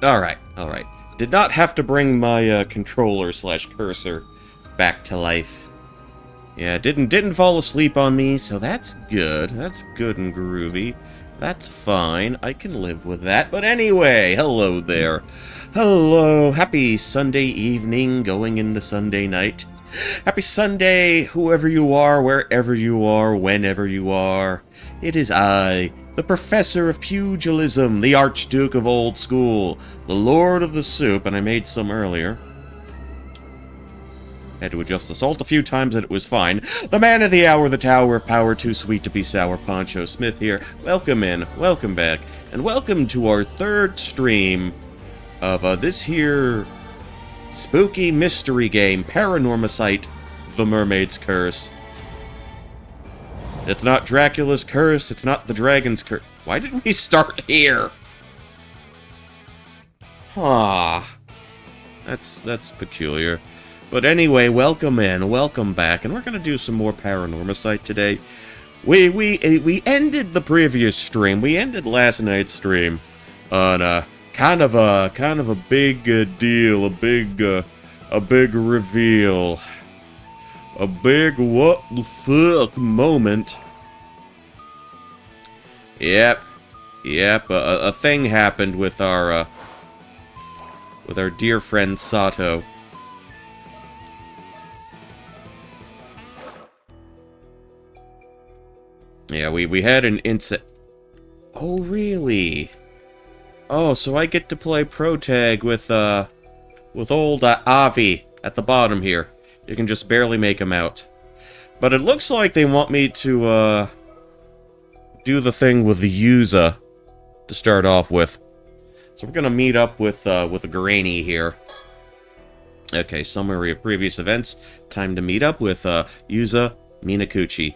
Alright, alright. Did not have to bring my controller slash cursor back to life. Yeah, didn't fall asleep on me, so that's good. That's good and groovy. That's fine. I can live with that. But anyway, hello there. Hello. Happy Sunday evening, going into Sunday night. Happy Sunday, whoever you are, wherever you are, whenever you are. It is I, the Professor of Pugilism, the Archduke of Old School, the Lord of the Soup, and I made some earlier. Had to adjust the salt a few times and it was fine. The man of the hour, the tower of power, too sweet to be sour, Poncho Smith here. Welcome in, welcome back, and welcome to our third stream of this here spooky mystery game, Paranormasight, The Mermaid's Curse. It's not Dracula's curse, it's not the dragon's curse. Why did we start here? That's peculiar. But anyway, welcome in, welcome back, and we're gonna do some more Paranormasight today. We ended the previous stream. We ended last night's stream on kind of a big deal, a big reveal, a big what the fuck moment. Yep, a thing happened with our dear friend Sato. Yeah, we had an incident. Oh, really? Oh, so I get to play pro tag with old Avi at the bottom here. You can just barely make him out. But it looks like they want me to do the thing with the user to start off with. So we're gonna meet up with a granny here. Okay, summary of previous events. Time to meet up with Yuza Minakuchi.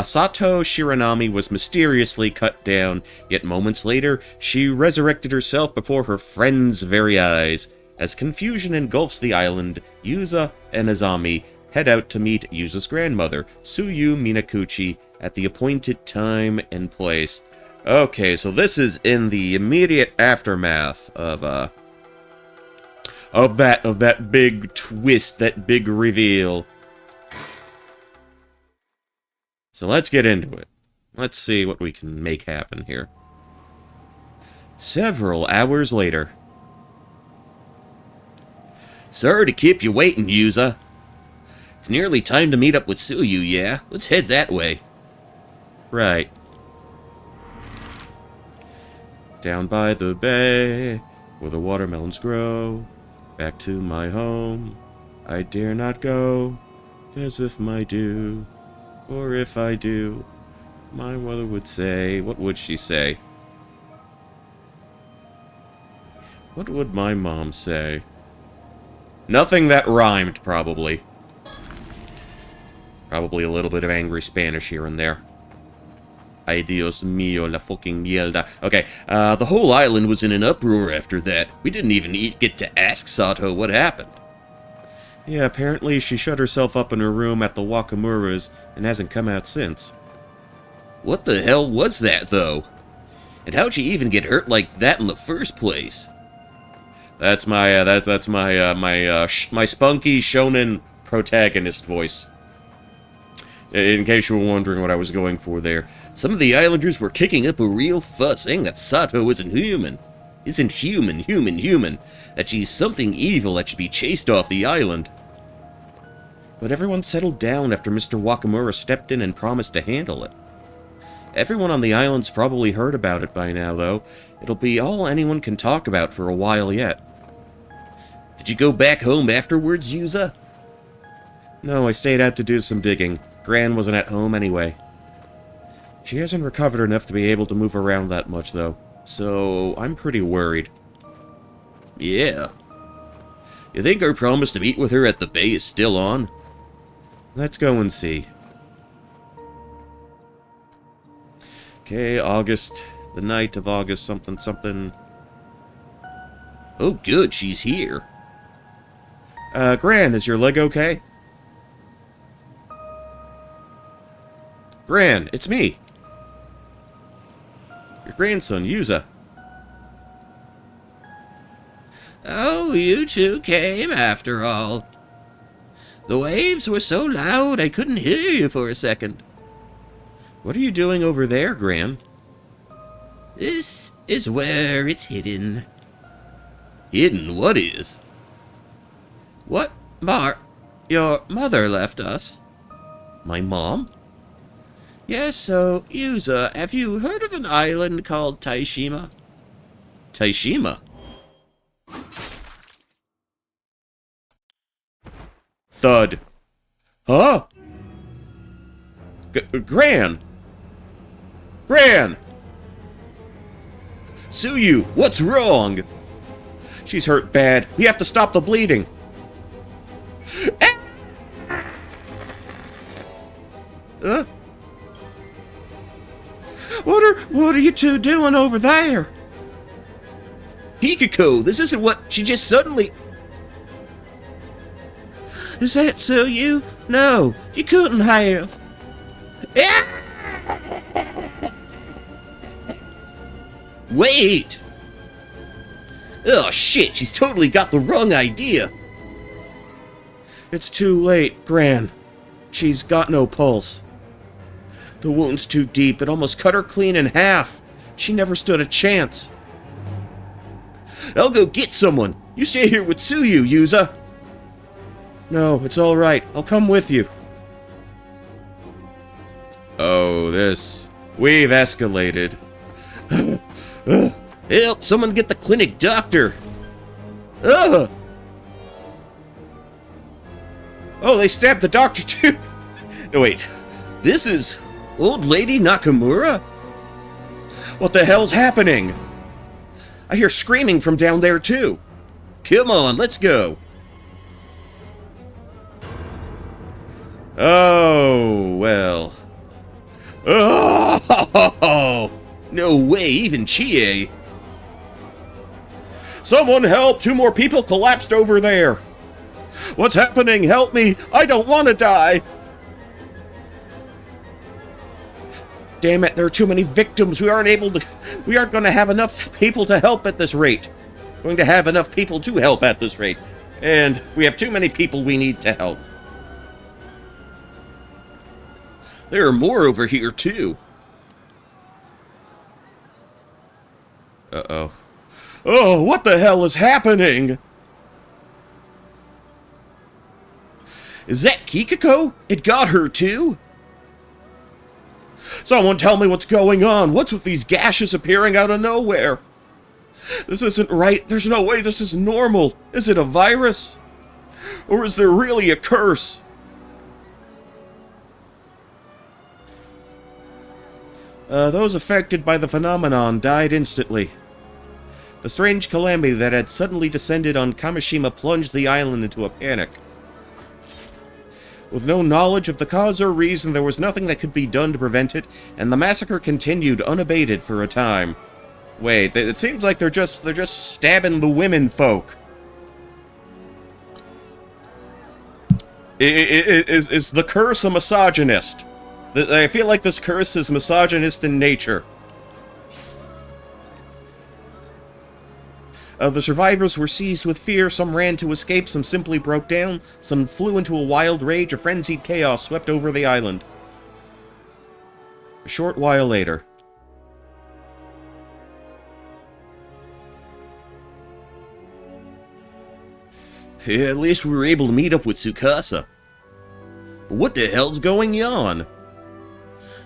Sato Shiranami was mysteriously cut down, yet moments later, she resurrected herself before her friend's very eyes. As confusion engulfs the island, Yuza and Azami head out to meet Yuza's grandmother, Tsuyu Minakuchi, at the appointed time and place. Okay, so this is in the immediate aftermath of that big twist, that big reveal. So let's get into it. Let's see what we can make happen here. Several hours later. Sorry to keep you waiting, Yuza. It's nearly time to meet up with Tsuyu, yeah? Let's head that way. Right. Down by the bay, where the watermelons grow, back to my home, I dare not go, 'cause if I do, or if I do, my mother would say... What would she say? What would my mom say? Nothing that rhymed, probably. Probably a little bit of angry Spanish here and there. Ay Dios mío, la fucking mierda. Okay, the whole island was in an uproar after that. We didn't even get to ask Sato what happened. Yeah, apparently she shut herself up in her room at the Wakamura's and hasn't come out since. What the hell was that, though? And how'd you even get hurt like that in the first place? That's my, my spunky shonen protagonist voice. In case you were wondering what I was going for there. Some of the islanders were kicking up a real fuss, saying that Sato isn't human. That she's something evil that should be chased off the island. But everyone settled down after Mr. Wakamura stepped in and promised to handle it. Everyone on the island's probably heard about it by now, though. It'll be all anyone can talk about for a while yet. Did you go back home afterwards, Yuza? No, I stayed out to do some digging. Gran wasn't at home anyway. She hasn't recovered enough to be able to move around that much, though. So, I'm pretty worried. Yeah. You think our promise to meet with her at the bay is still on? Let's go and see. Okay, August. The night of August something something. Oh, good, she's here. Gran, is your leg okay? Gran, it's me. Your grandson, Yuza. Oh, you two came after all. The waves were so loud I couldn't hear you for a second. What are you doing over there, Gran? This is where it's hidden. Hidden? What is? What, your mother left us. My mom? Yes, so, Yuza, have you heard of an island called Taishima? Taishima? Thud. Huh? Gran! Gran! Tsuyu, what's wrong? She's hurt bad. We have to stop the bleeding. What are you two doing over there? Hikiko, this isn't what she just suddenly... Is that Tsuyu? No, you couldn't have. Wait! Oh shit, she's totally got the wrong idea. It's too late, Gran. She's got no pulse. The wound's too deep, it almost cut her clean in half. She never stood a chance. I'll go get someone. You stay here with Tsuyu, Yuza. No, it's all right. I'll come with you. Oh, this. We've escalated. Help! Someone get the clinic doctor. Ugh! Oh, they stabbed the doctor too. No, wait. This is Old Lady Nakamura? What the hell's happening? I hear screaming from down there too. Come on, let's go. Oh, well. Oh, no way, even Chie. Someone help! 2 more people collapsed over there. What's happening? Help me! I don't want to die! Damn it, there are too many victims. We aren't going to have enough people to help at this rate. Going to have enough people to help at this rate. And we have too many people we need to help. There are more over here, too. Uh-oh. Oh, what the hell is happening? Is that Kikiko? It got her, too? Someone tell me what's going on. What's with these gashes appearing out of nowhere? This isn't right. There's no way this is normal. Is it a virus? Or is there really a curse? Those affected by the phenomenon died instantly. The strange calamity that had suddenly descended on Kamishima plunged the island into a panic. With no knowledge of the cause or reason, there was nothing that could be done to prevent it, and the massacre continued unabated for a time. Wait, it seems like they're just stabbing the women folk. Is the curse a misogynist? I feel like this curse is misogynist in nature. The survivors were seized with fear, some ran to escape, some simply broke down, some flew into a wild rage, a frenzied chaos swept over the island. A short while later. Yeah, at least we were able to meet up with Tsukasa. But what the hell's going on?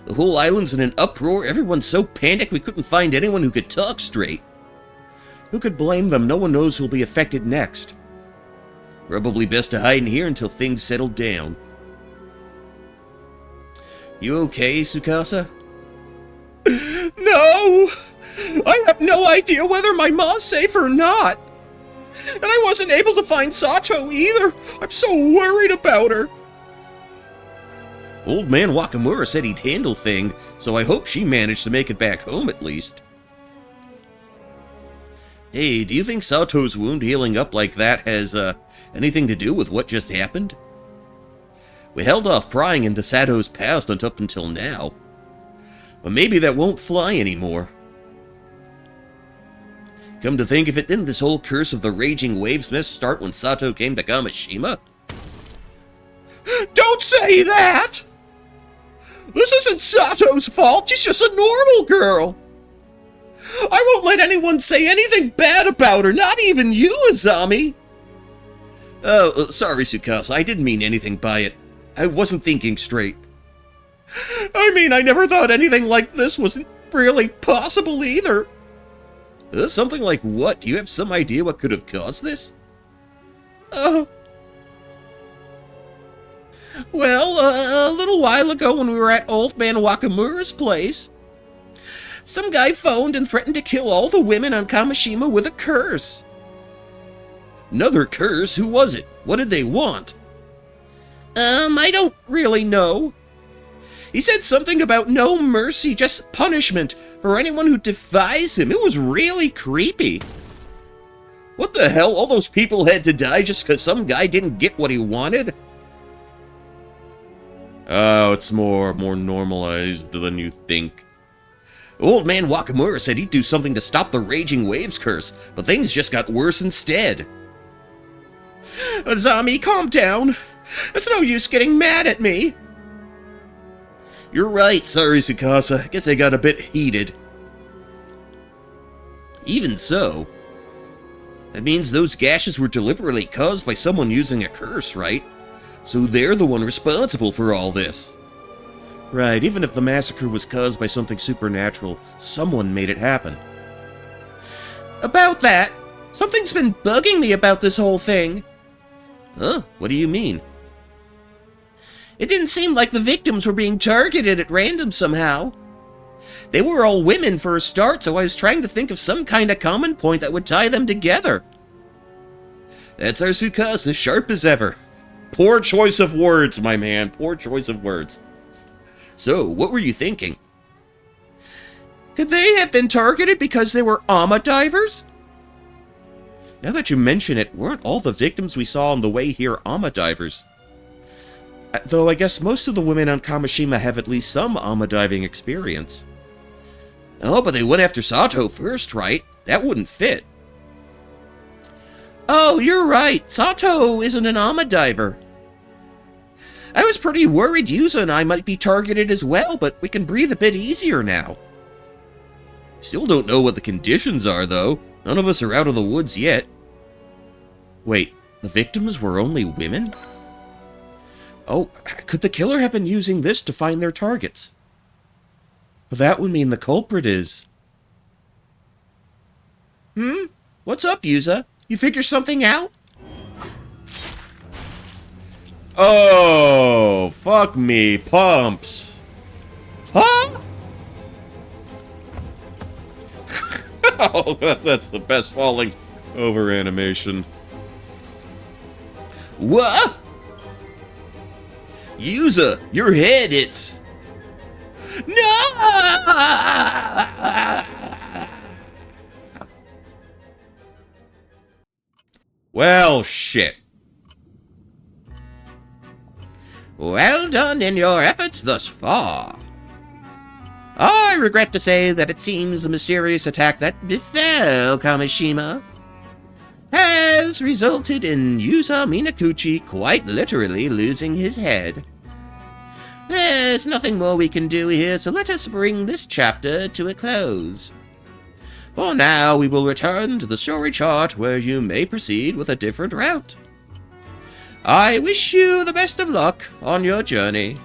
The whole island's in an uproar, everyone's so panicked we couldn't find anyone who could talk straight. Who could blame them? No one knows who'll be affected next. Probably best to hide in here until things settle down. You okay, Tsukasa? No! I have no idea whether my ma's safe or not. And I wasn't able to find Sato either. I'm so worried about her. Old man Wakamura said he'd handle things, so I hope she managed to make it back home at least. Hey, do you think Sato's wound healing up like that has, anything to do with what just happened? We held off prying into Sato's past up until now. But maybe that won't fly anymore. Come to think of it, didn't this whole curse of the raging waves mess start when Sato came to Kamishima? Don't say that! This isn't Sato's fault, she's just a normal girl! I won't let anyone say anything bad about her, not even you, Azami! Oh, sorry, Tsukasa, I didn't mean anything by it. I wasn't thinking straight. I mean, I never thought anything like this was really possible either. Something like what? Do you have some idea what could have caused this? Well, a little while ago when we were at Old Man Wakamura's place, some guy phoned and threatened to kill all the women on Kamishima with a curse. Another curse? Who was it? What did they want? I don't really know. He said something about no mercy, just punishment for anyone who defies him. It was really creepy. What the hell? All those people had to die just because some guy didn't get what he wanted? Oh, it's more normalized than you think. Old Man Wakamura said he'd do something to stop the raging waves curse, but things just got worse instead. Azami, calm down. It's no use getting mad at me. You're right, sorry, Tsukasa. I guess I got a bit heated. Even so, that means those gashes were deliberately caused by someone using a curse, right? So they're the one responsible for all this. Right, even if the massacre was caused by something supernatural, someone made it happen. About that, something's been bugging me about this whole thing. Huh? What do you mean? It didn't seem like the victims were being targeted at random somehow. They were all women for a start, so I was trying to think of some kind of common point that would tie them together. That's our Tsukasa, sharp as ever. Poor choice of words, my man. Poor choice of words. So, what were you thinking? Could they have been targeted because they were Ama divers? Now that you mention it, weren't all the victims we saw on the way here Ama divers? Though I guess most of the women on Kamishima have at least some Ama diving experience. Oh, but they went after Sato first, right? That wouldn't fit. Oh, you're right. Sato isn't an Ama diver. I was pretty worried Yuza and I might be targeted as well, but we can breathe a bit easier now. Still don't know what the conditions are, though. None of us are out of the woods yet. Wait, the victims were only women? Oh, could the killer have been using this to find their targets? But that would mean the culprit is... What's up, Yuza? You figure something out? Oh, fuck me, pumps. Huh? Oh, that's the best falling over animation. What? Yuza, your head, it's... No! Well, shit. Well done in your efforts thus far. I regret to say that it seems the mysterious attack that befell Kamishima has resulted in Yusa Minakuchi quite literally losing his head. There's nothing more we can do here, so let us bring this chapter to a close. For now, we will return to the story chart where you may proceed with a different route. I wish you the best of luck on your journey.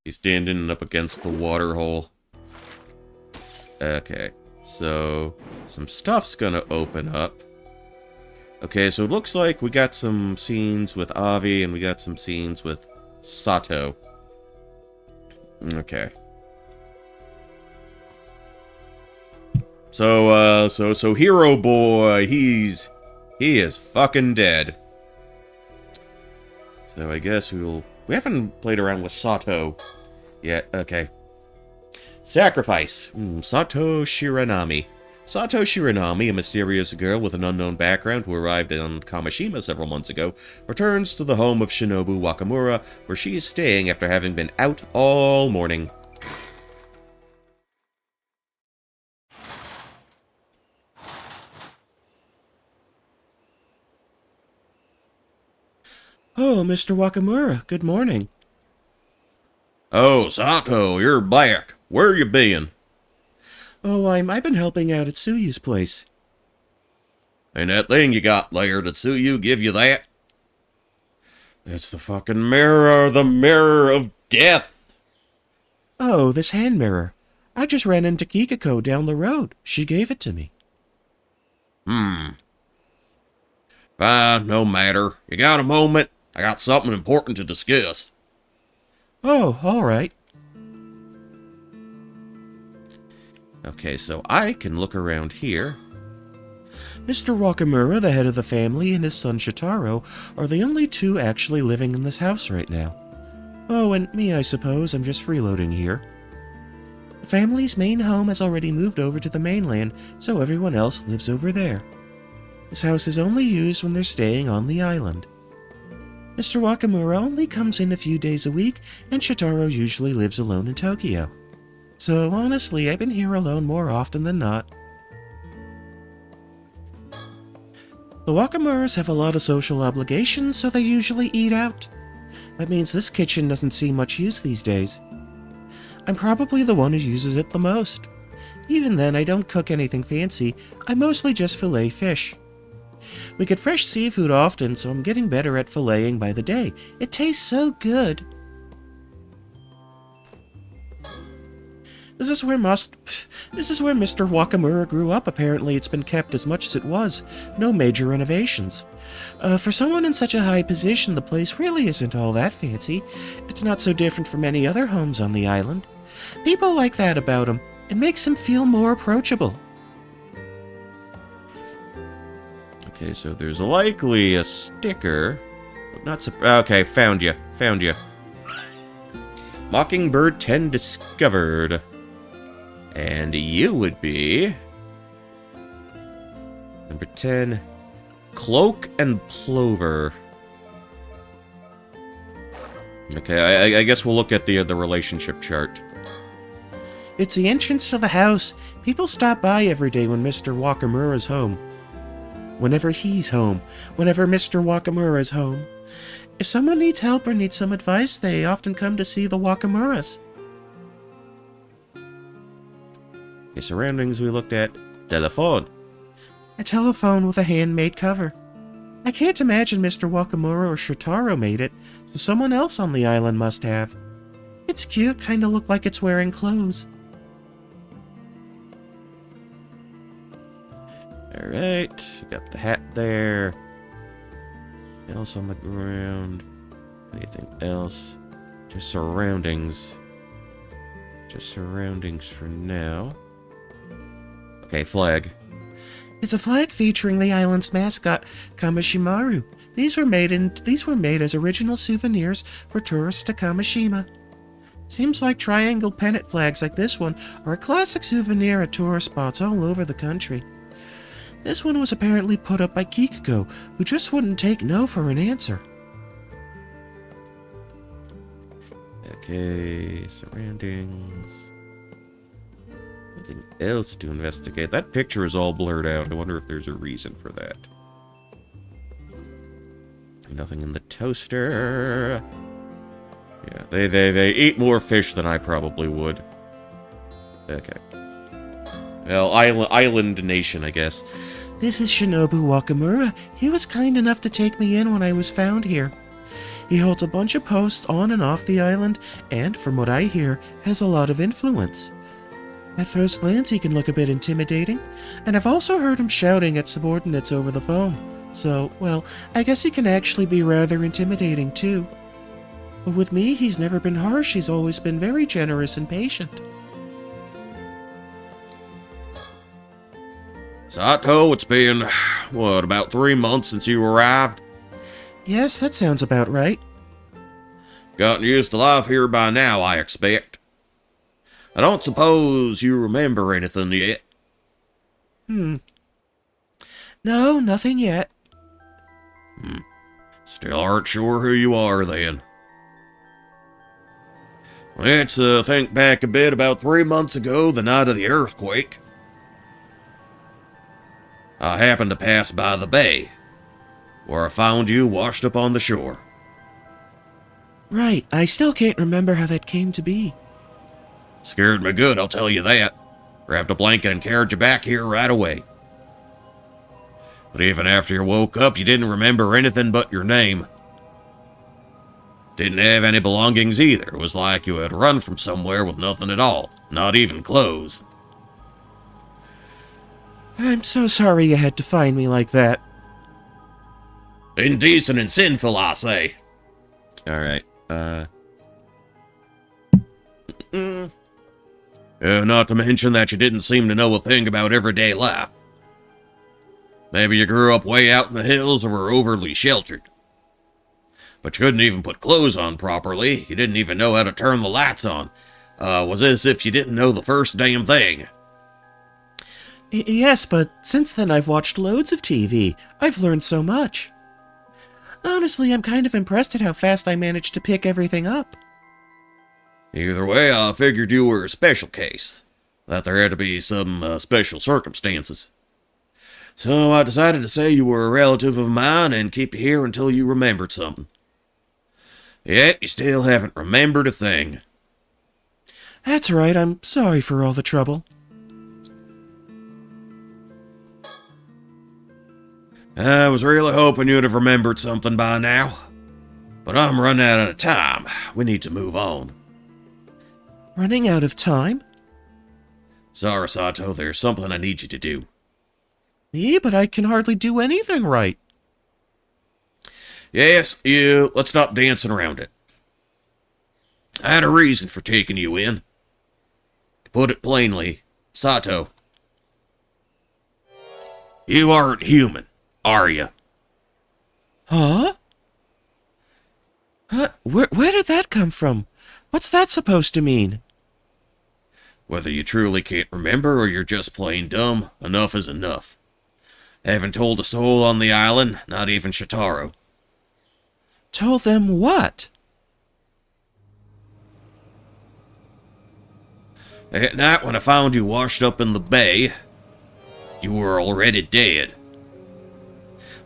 He's standing up against the water hole. Okay, so some stuff's gonna open up. Okay, so it looks like we got some scenes with Avi and we got some scenes with Sato. Okay. So Hero Boy, he is fucking dead. So I guess we haven't played around with Sato yet. Okay. Sacrifice. Sato Shiranami. Sato Shiranami, a mysterious girl with an unknown background who arrived on Kamishima several months ago, returns to the home of Shinobu Wakamura, where she is staying after having been out all morning. Oh, Mr. Wakamura, good morning. Oh, Sato, you're back. Where you been? Oh, I've been helping out at Tsuyu's place. And that thing you got there, did Tsuyu give you that? It's the fucking mirror, the mirror of Death! Oh, this hand mirror. I just ran into Kikako down the road. She gave it to me. Fine, no matter. You got a moment? I got something important to discuss. Oh, all right. Okay, so I can look around here. Mr. Wakamura, the head of the family, and his son Shitaro are the only two actually living in this house right now. Oh, and me, I suppose. I'm just freeloading here. The family's main home has already moved over to the mainland, so everyone else lives over there. This house is only used when they're staying on the island. Mr. Wakamura only comes in a few days a week, and Shitaro usually lives alone in Tokyo. So honestly, I've been here alone more often than not. The Wakamuras have a lot of social obligations, so they usually eat out. That means this kitchen doesn't see much use these days. I'm probably the one who uses it the most. Even then, I don't cook anything fancy, I mostly just fillet fish. We get fresh seafood often, so I'm getting better at filleting by the day. It tastes so good. This is where Mr. Wakamura grew up. Apparently it's been kept as much as it was. No major renovations. For someone in such a high position, the place really isn't all that fancy. It's not so different from any other homes on the island. People like that about him. It makes him feel more approachable. Okay, so there's likely a sticker. Not okay, found you. Mockingbird 10 discovered. And you would be... number 10. Cloak and Plover. Okay, I guess we'll look at the relationship chart. It's the entrance to the house. People stop by every day when Mr. Wakamura's home. Whenever he's home. Whenever Mr. Wakamura's home. If someone needs help or needs some advice, they often come to see the Wakamuras. The surroundings we looked at. Telephone. A telephone with a handmade cover. I can't imagine Mr. Wakamura or Shotaro made it, so someone else on the island must have. It's cute, kinda look like it's wearing clothes. Alright, got the hat there. Anything else on the ground? Anything else? Just surroundings. Just surroundings for now. Okay, flag. It's a flag featuring the island's mascot, Kamashimaru. These were made as original souvenirs for tourists to Kamishima. Seems like triangle pennant flags like this one are a classic souvenir at tourist spots all over the country. This one was apparently put up by Kikako, who just wouldn't take no for an answer. Okay, surroundings. Nothing else to investigate. That picture is all blurred out. I wonder if there's a reason for that. Nothing in the toaster. Yeah, they eat more fish than I probably would. Okay. Well, island nation, I guess. This is Shinobu Wakamura. He was kind enough to take me in when I was found here. He holds a bunch of posts on and off the island, and, from what I hear, has a lot of influence. At first glance, he can look a bit intimidating, and I've also heard him shouting at subordinates over the phone. So, well, I guess he can actually be rather intimidating, too. But with me, he's never been harsh. He's always been very generous and patient. Sato, it's been, what, about 3 months since you arrived? Yes, that sounds about right. Gotten used to life here by now, I expect. I don't suppose you remember anything yet? No, nothing yet. Still aren't sure who you are, then. Let's think back a bit. About 3 months ago, the night of the earthquake, I happened to pass by the bay, where I found you washed up on the shore. Right, I still can't remember how that came to be. Scared me good, I'll tell you that. Grabbed a blanket and carried you back here right away. But even after you woke up, you didn't remember anything but your name. Didn't have any belongings either. It was like you had run from somewhere with nothing at all, not even clothes. I'm so sorry you had to find me like that. Indecent and sinful, I say. Alright, Not to mention that you didn't seem to know a thing about everyday life. Maybe you grew up way out in the hills or were overly sheltered. But you couldn't even put clothes on properly. You didn't even know how to turn the lights on. Was as if you didn't know the first damn thing. Yes, but since then I've watched loads of TV. I've learned so much. Honestly, I'm kind of impressed at how fast I managed to pick everything up. Either way, I figured you were a special case. That there had to be some special circumstances. So I decided to say you were a relative of mine and keep you here until you remembered something. Yet, you still haven't remembered a thing. That's right, I'm sorry for all the trouble. I was really hoping you'd have remembered something by now. But I'm running out of time. We need to move on. Running out of time? Sorry, Sato, there's something I need you to do. Me? But I can hardly do anything right. Yes, let's stop dancing around it. I had a reason for taking you in. To put it plainly, Sato, you aren't human, are you? Huh? Where did that come from? What's that supposed to mean? Whether you truly can't remember or you're just plain dumb, enough is enough. Haven't told a soul on the island, not even Shitaro. Told them what? At night when I found you washed up in the bay, you were already dead.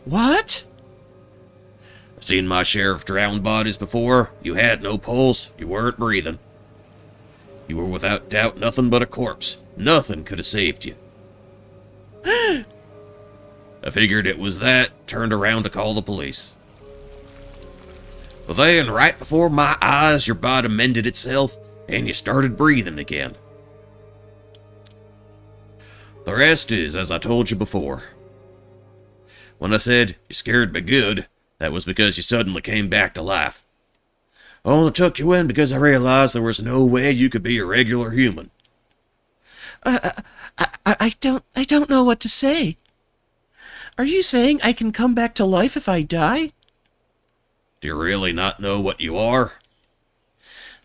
What? I've seen my share of drowned bodies before. You had no pulse, you weren't breathing. You were without doubt nothing but a corpse. Nothing could have saved you. I figured it was that, turned around to call the police. But then, right before my eyes, your body mended itself, and you started breathing again. The rest is as I told you before. When I said you scared me good, that was because you suddenly came back to life. I only took you in because I realized there was no way you could be a regular human. I don't know what to say. Are you saying I can come back to life if I die? Do you really not know what you are?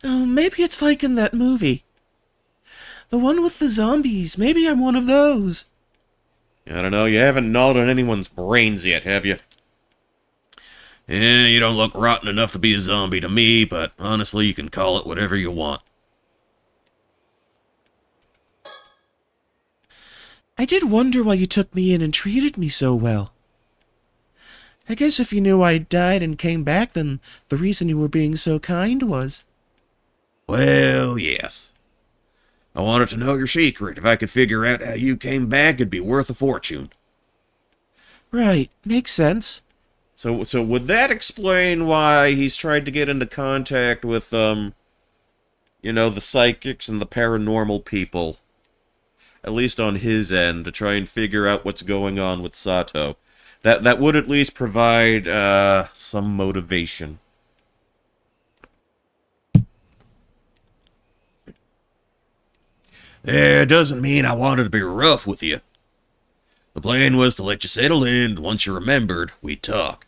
Oh, maybe it's like in that movie. The one with the zombies. Maybe I'm one of those. I don't know, you haven't gnawed on anyone's brains yet, have you? Yeah, you don't look rotten enough to be a zombie to me, but honestly, you can call it whatever you want. I did wonder why you took me in and treated me so well. I guess if you knew I died and came back, then the reason you were being so kind was... Well, yes. I wanted to know your secret. If I could figure out how you came back, it'd be worth a fortune. Right, makes sense. So would that explain why he's tried to get into contact with, the psychics and the paranormal people? At least on his end, to try and figure out what's going on with Sato. That would at least provide, some motivation. It doesn't mean I wanted to be rough with you. The plan was to let you settle in, and once you remembered, we'd talk.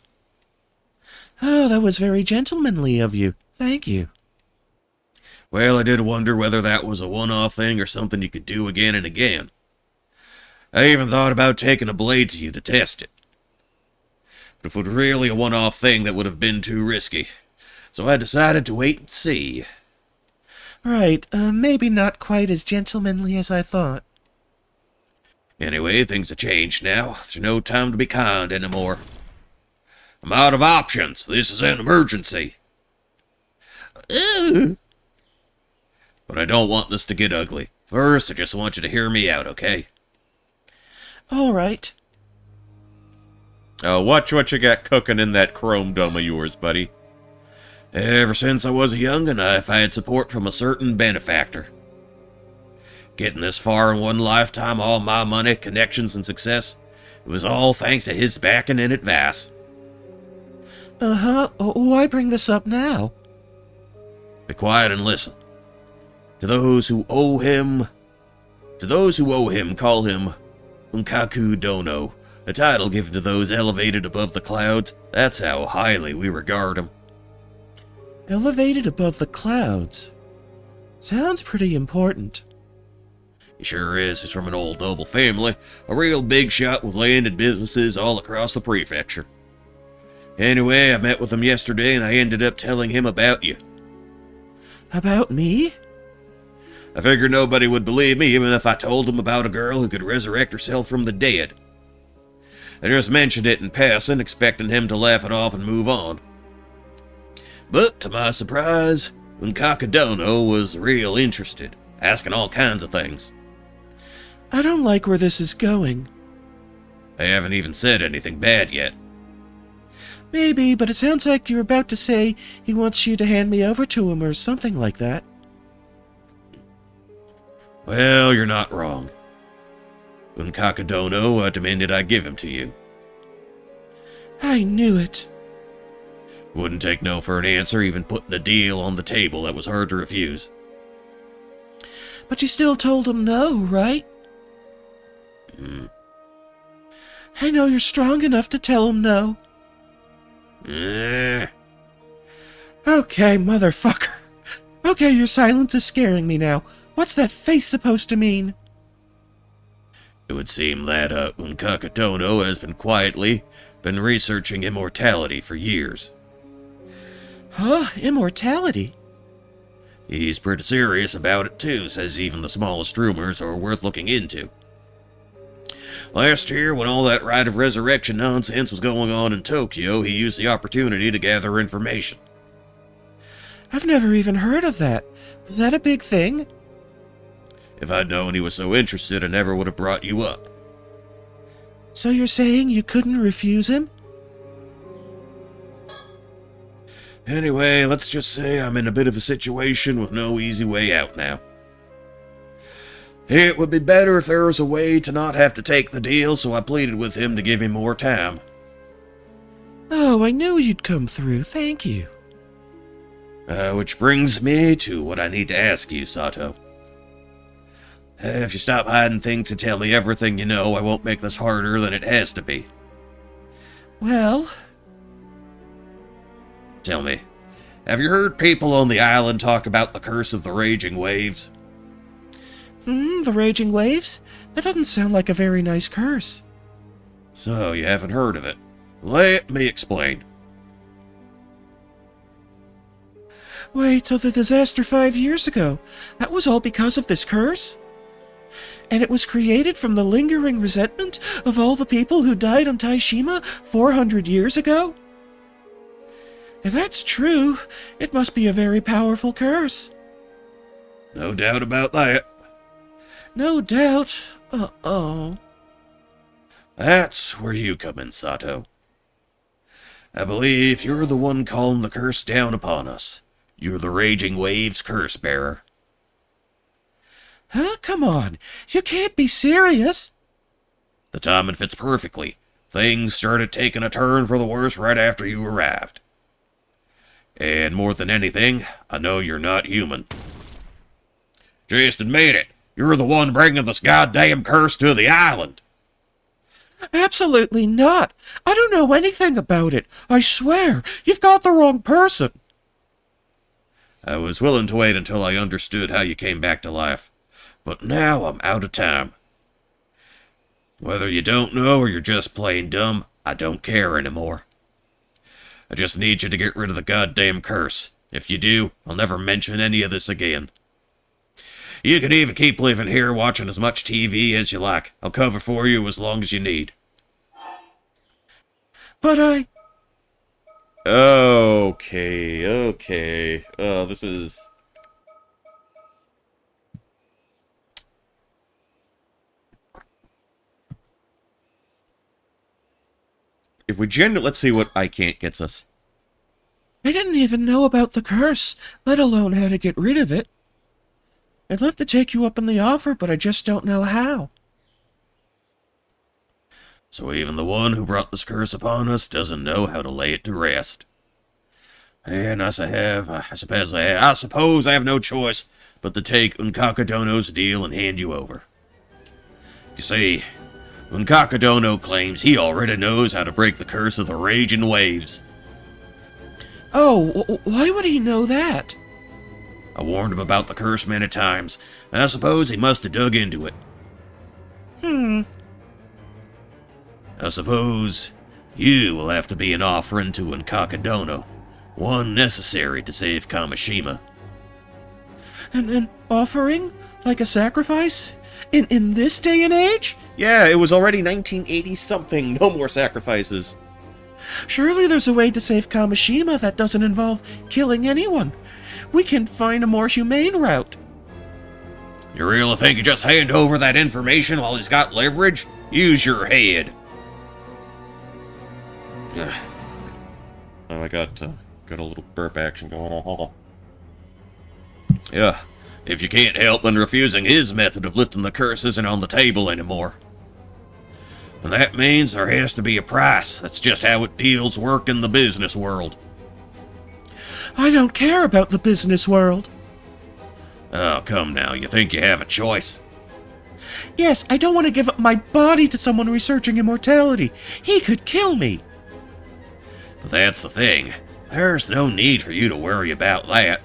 Oh, that was very gentlemanly of you. Thank you. Well, I did wonder whether that was a one-off thing or something you could do again and again. I even thought about taking a blade to you to test it. But if it was really a one-off thing, that would have been too risky. So I decided to wait and see. Right, maybe not quite as gentlemanly as I thought. Anyway, things have changed now. There's no time to be kind anymore. I'm out of options. This is an emergency. Ugh. But I don't want this to get ugly. First, I just want you to hear me out, okay? All right. Watch what you got cooking in that chrome dome of yours, buddy. Ever since I was a young'un, I've had support from a certain benefactor. Getting this far in one lifetime, all my money, connections, and success, it was all thanks to his backing and advice. Why bring this up now? Be quiet and listen. To those who owe him, call him Unkaku Dono, a title given to those elevated above the clouds. That's how highly we regard him. Elevated above the clouds. Sounds pretty important. He sure is. He's from an old noble family, a real big shot with land and businesses all across the prefecture. Anyway, I met with him yesterday and I ended up telling him about you. About me? I figured nobody would believe me even if I told him about a girl who could resurrect herself from the dead. I just mentioned it in passing, expecting him to laugh it off and move on. But, to my surprise, Unkakadono was real interested, asking all kinds of things. I don't like where this is going. I haven't even said anything bad yet. Maybe, but it sounds like you're about to say he wants you to hand me over to him or something like that. Well, you're not wrong. Unkakadono demanded I give him to you. I knew it. Wouldn't take no for an answer, even putting a deal on the table that was hard to refuse. But you still told him no, right? I know you're strong enough to tell him no. Eh. Okay, motherfucker. Okay, your silence is scaring me now. What's that face supposed to mean? It would seem that Unkakadono has been researching immortality for years. Huh? Immortality? He's pretty serious about it too, says even the smallest rumors are worth looking into. Last year, when all that rite of resurrection nonsense was going on in Tokyo, he used the opportunity to gather information. I've never even heard of that. Was that a big thing? If I'd known he was so interested, I never would have brought you up. So you're saying you couldn't refuse him? Anyway, let's just say I'm in a bit of a situation with no easy way out now. It would be better if there was a way to not have to take the deal, so I pleaded with him to give me more time. Oh, I knew you'd come through. Thank you. Which brings me to what I need to ask you, Sato. If you stop hiding things and tell me everything you know, I won't make this harder than it has to be. Well, Tell me, have you heard people on the island talk about the curse of the raging waves? the raging waves? That doesn't sound like a very nice curse. So, you haven't heard of it. Let me explain. Wait, so the disaster 5 years ago, that was all because of this curse? And it was created from the lingering resentment of all the people who died on Taishima 400 years ago? If that's true, it must be a very powerful curse. No doubt about that. No doubt. Uh-oh. That's where you come in, Sato. I believe you're the one calling the curse down upon us. You're the raging waves curse bearer. Huh? Come on. You can't be serious. The timing fits perfectly. Things started taking a turn for the worse right after you arrived. And more than anything, I know you're not human. Just admit it. You're the one bringing this goddamn curse to the island. Absolutely not. I don't know anything about it. I swear, you've got the wrong person. I was willing to wait until I understood how you came back to life. But now I'm out of time. Whether you don't know or you're just plain dumb, I don't care anymore. I just need you to get rid of the goddamn curse. If you do, I'll never mention any of this again. You can even keep living here watching as much TV as you like. I'll cover for you as long as you need. But Okay, okay. This is... If we let's see what I can't gets us. I didn't even know about the curse, let alone how to get rid of it. I'd love to take you up on the offer, but I just don't know how. So even the one who brought this curse upon us doesn't know how to lay it to rest. And I suppose I have no choice but to take Unkakadono's deal and hand you over. You see, Unkakadono claims he already knows how to break the curse of the raging waves. Oh, why would he know that? I warned him about the curse many times. I suppose he must have dug into it. I suppose you will have to be an offering to Unkakadono, one necessary to save Kamishima. An offering? Like a sacrifice? In this day and age? Yeah, it was already 1980-something. No more sacrifices. Surely there's a way to save Kamishima that doesn't involve killing anyone. We can find a more humane route. You really think you just hand over that information while he's got leverage? Use your head. Oh, I got a little burp action going on. Hold on. Yeah, if you can't help, then refusing his method of lifting the curse isn't on the table anymore. And that means there has to be a price. That's just how deals work in the business world. I don't care about the business world. Oh, come now, you think you have a choice? Yes, I don't want to give up my body to someone researching immortality. He could kill me. But that's the thing. There's no need for you to worry about that.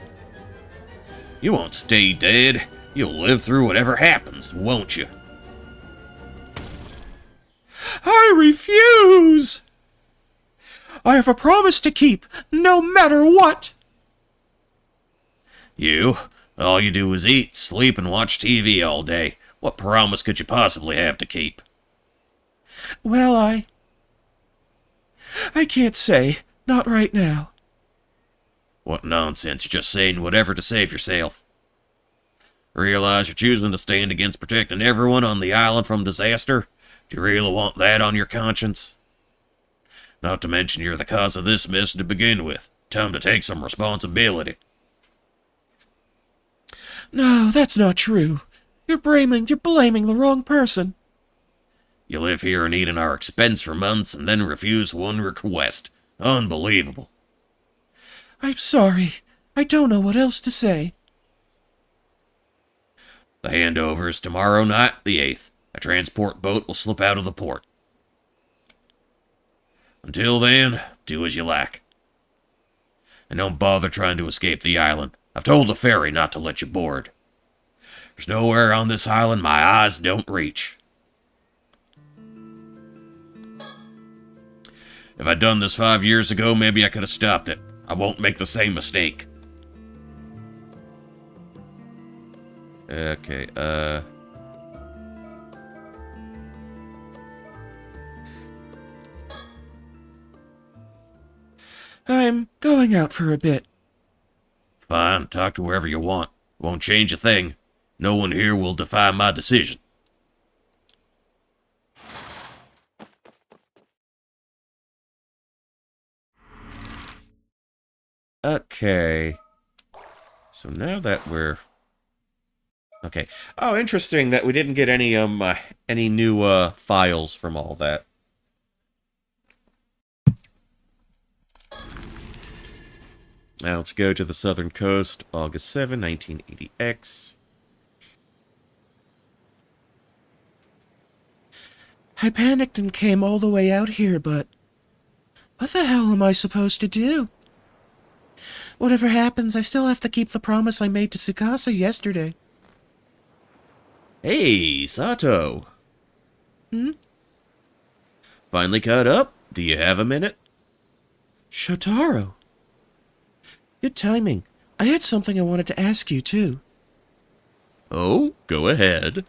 You won't stay dead. You'll live through whatever happens, won't you? I refuse! I have a promise to keep, no matter what! All you do is eat, sleep, and watch TV all day. What promise could you possibly have to keep? Well, I can't say. Not right now. What nonsense, just saying whatever to save yourself. Realize you're choosing to stand against protecting everyone on the island from disaster? Do you really want that on your conscience? Not to mention you're the cause of this mess to begin with. Time to take some responsibility. No, that's not true. You're blaming the wrong person. You live here and eat at our expense for months and then refuse one request. Unbelievable. I'm sorry. I don't know what else to say. The handover is tomorrow night, the 8th. A transport boat will slip out of the port. Until then, do as you like. And don't bother trying to escape the island. I've told the ferry not to let you board. There's nowhere on this island my eyes don't reach. If I'd done this 5 years ago, maybe I could have stopped it. I won't make the same mistake. Okay, I'm going out for a bit. Fine, talk to whoever you want. Won't change a thing. No one here will defy my decision. okay. So now that we're... Okay. Oh, interesting that we didn't get any new, files from all that. Now let's go to the southern coast, August 7, 1980X. I panicked and came all the way out here, but... what the hell am I supposed to do? Whatever happens, I still have to keep the promise I made to Tsukasa yesterday. Hey, Sato. Finally caught up? Do you have a minute? Shotaro. Good timing. I had something I wanted to ask you, too. Oh, go ahead.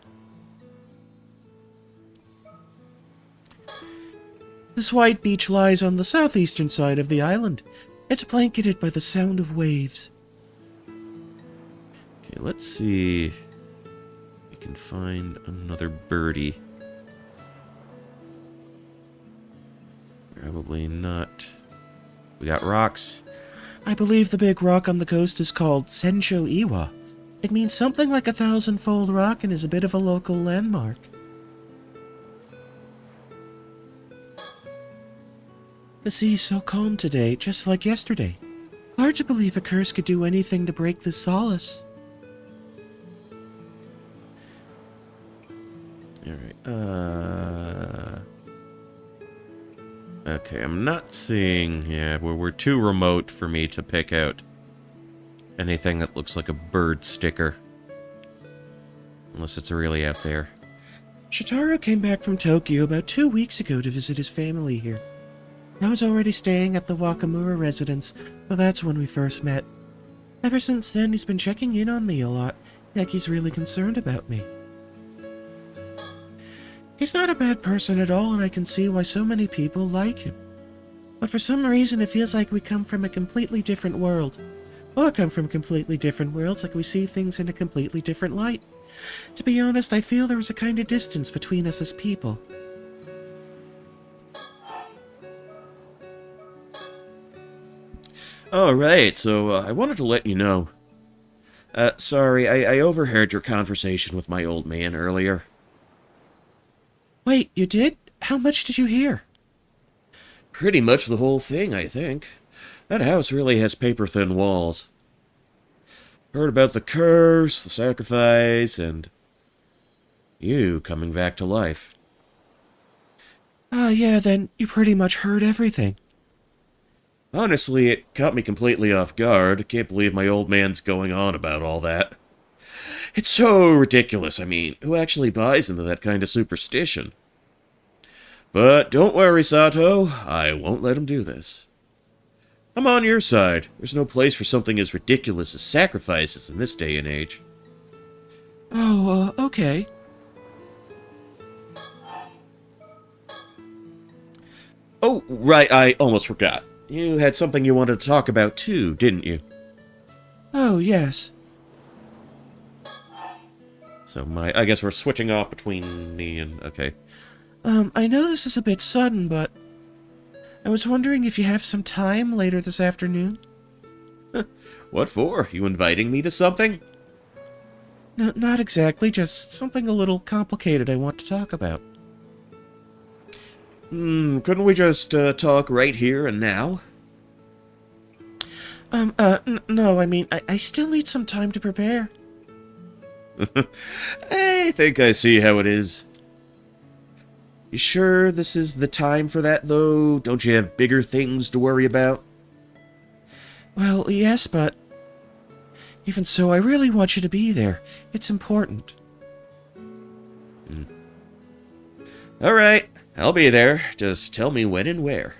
This white beach lies on the southeastern side of the island. It's blanketed by the sound of waves. Okay, let's see if we can find another birdie. Probably not. We got rocks. I believe the big rock on the coast is called Sencho Iwa. It means something like 1,000-fold rock and is a bit of a local landmark. The sea's so calm today, just like yesterday. Hard to believe a curse could do anything to break this solace. Alright, okay, I'm not seeing... Yeah, we're too remote for me to pick out anything that looks like a bird sticker. Unless it's really out there. Shitaro came back from Tokyo about 2 weeks ago to visit his family here. I was already staying at the Wakamura residence, so that's when we first met. Ever since then, he's been checking in on me a lot, like he's really concerned about me. He's not a bad person at all, and I can see why so many people like him. But for some reason, it feels like we come from a completely different world. Or come from completely different worlds, like we see things in a completely different light. To be honest, I feel there is a kind of distance between us as people. Alright, so I wanted to let you know. Sorry, I overheard your conversation with my old man earlier. Wait, you did? How much did you hear? Pretty much the whole thing, I think. That house really has paper-thin walls. Heard about the curse, the sacrifice, and you coming back to life. Yeah, then you pretty much heard everything. Honestly, it caught me completely off guard. Can't believe my old man's going on about all that. It's so ridiculous. I mean, who actually buys into that kind of superstition? But don't worry, Sato. I won't let him do this. I'm on your side. There's no place for something as ridiculous as sacrifices in this day and age. Oh, okay. Oh, right, I almost forgot. You had something you wanted to talk about too, didn't you? Oh, yes. So I guess we're switching off between me and... Okay. I know this is a bit sudden, but I was wondering if you have some time later this afternoon? What for? You inviting me to something? Not exactly, just something a little complicated I want to talk about. Couldn't we just talk right here and now? No, I mean, I still need some time to prepare. I think I see how it is. You sure this is the time for that, though? Don't you have bigger things to worry about? Well, yes, but even so, I really want you to be there. It's important. Alright, I'll be there. Just tell me when and where.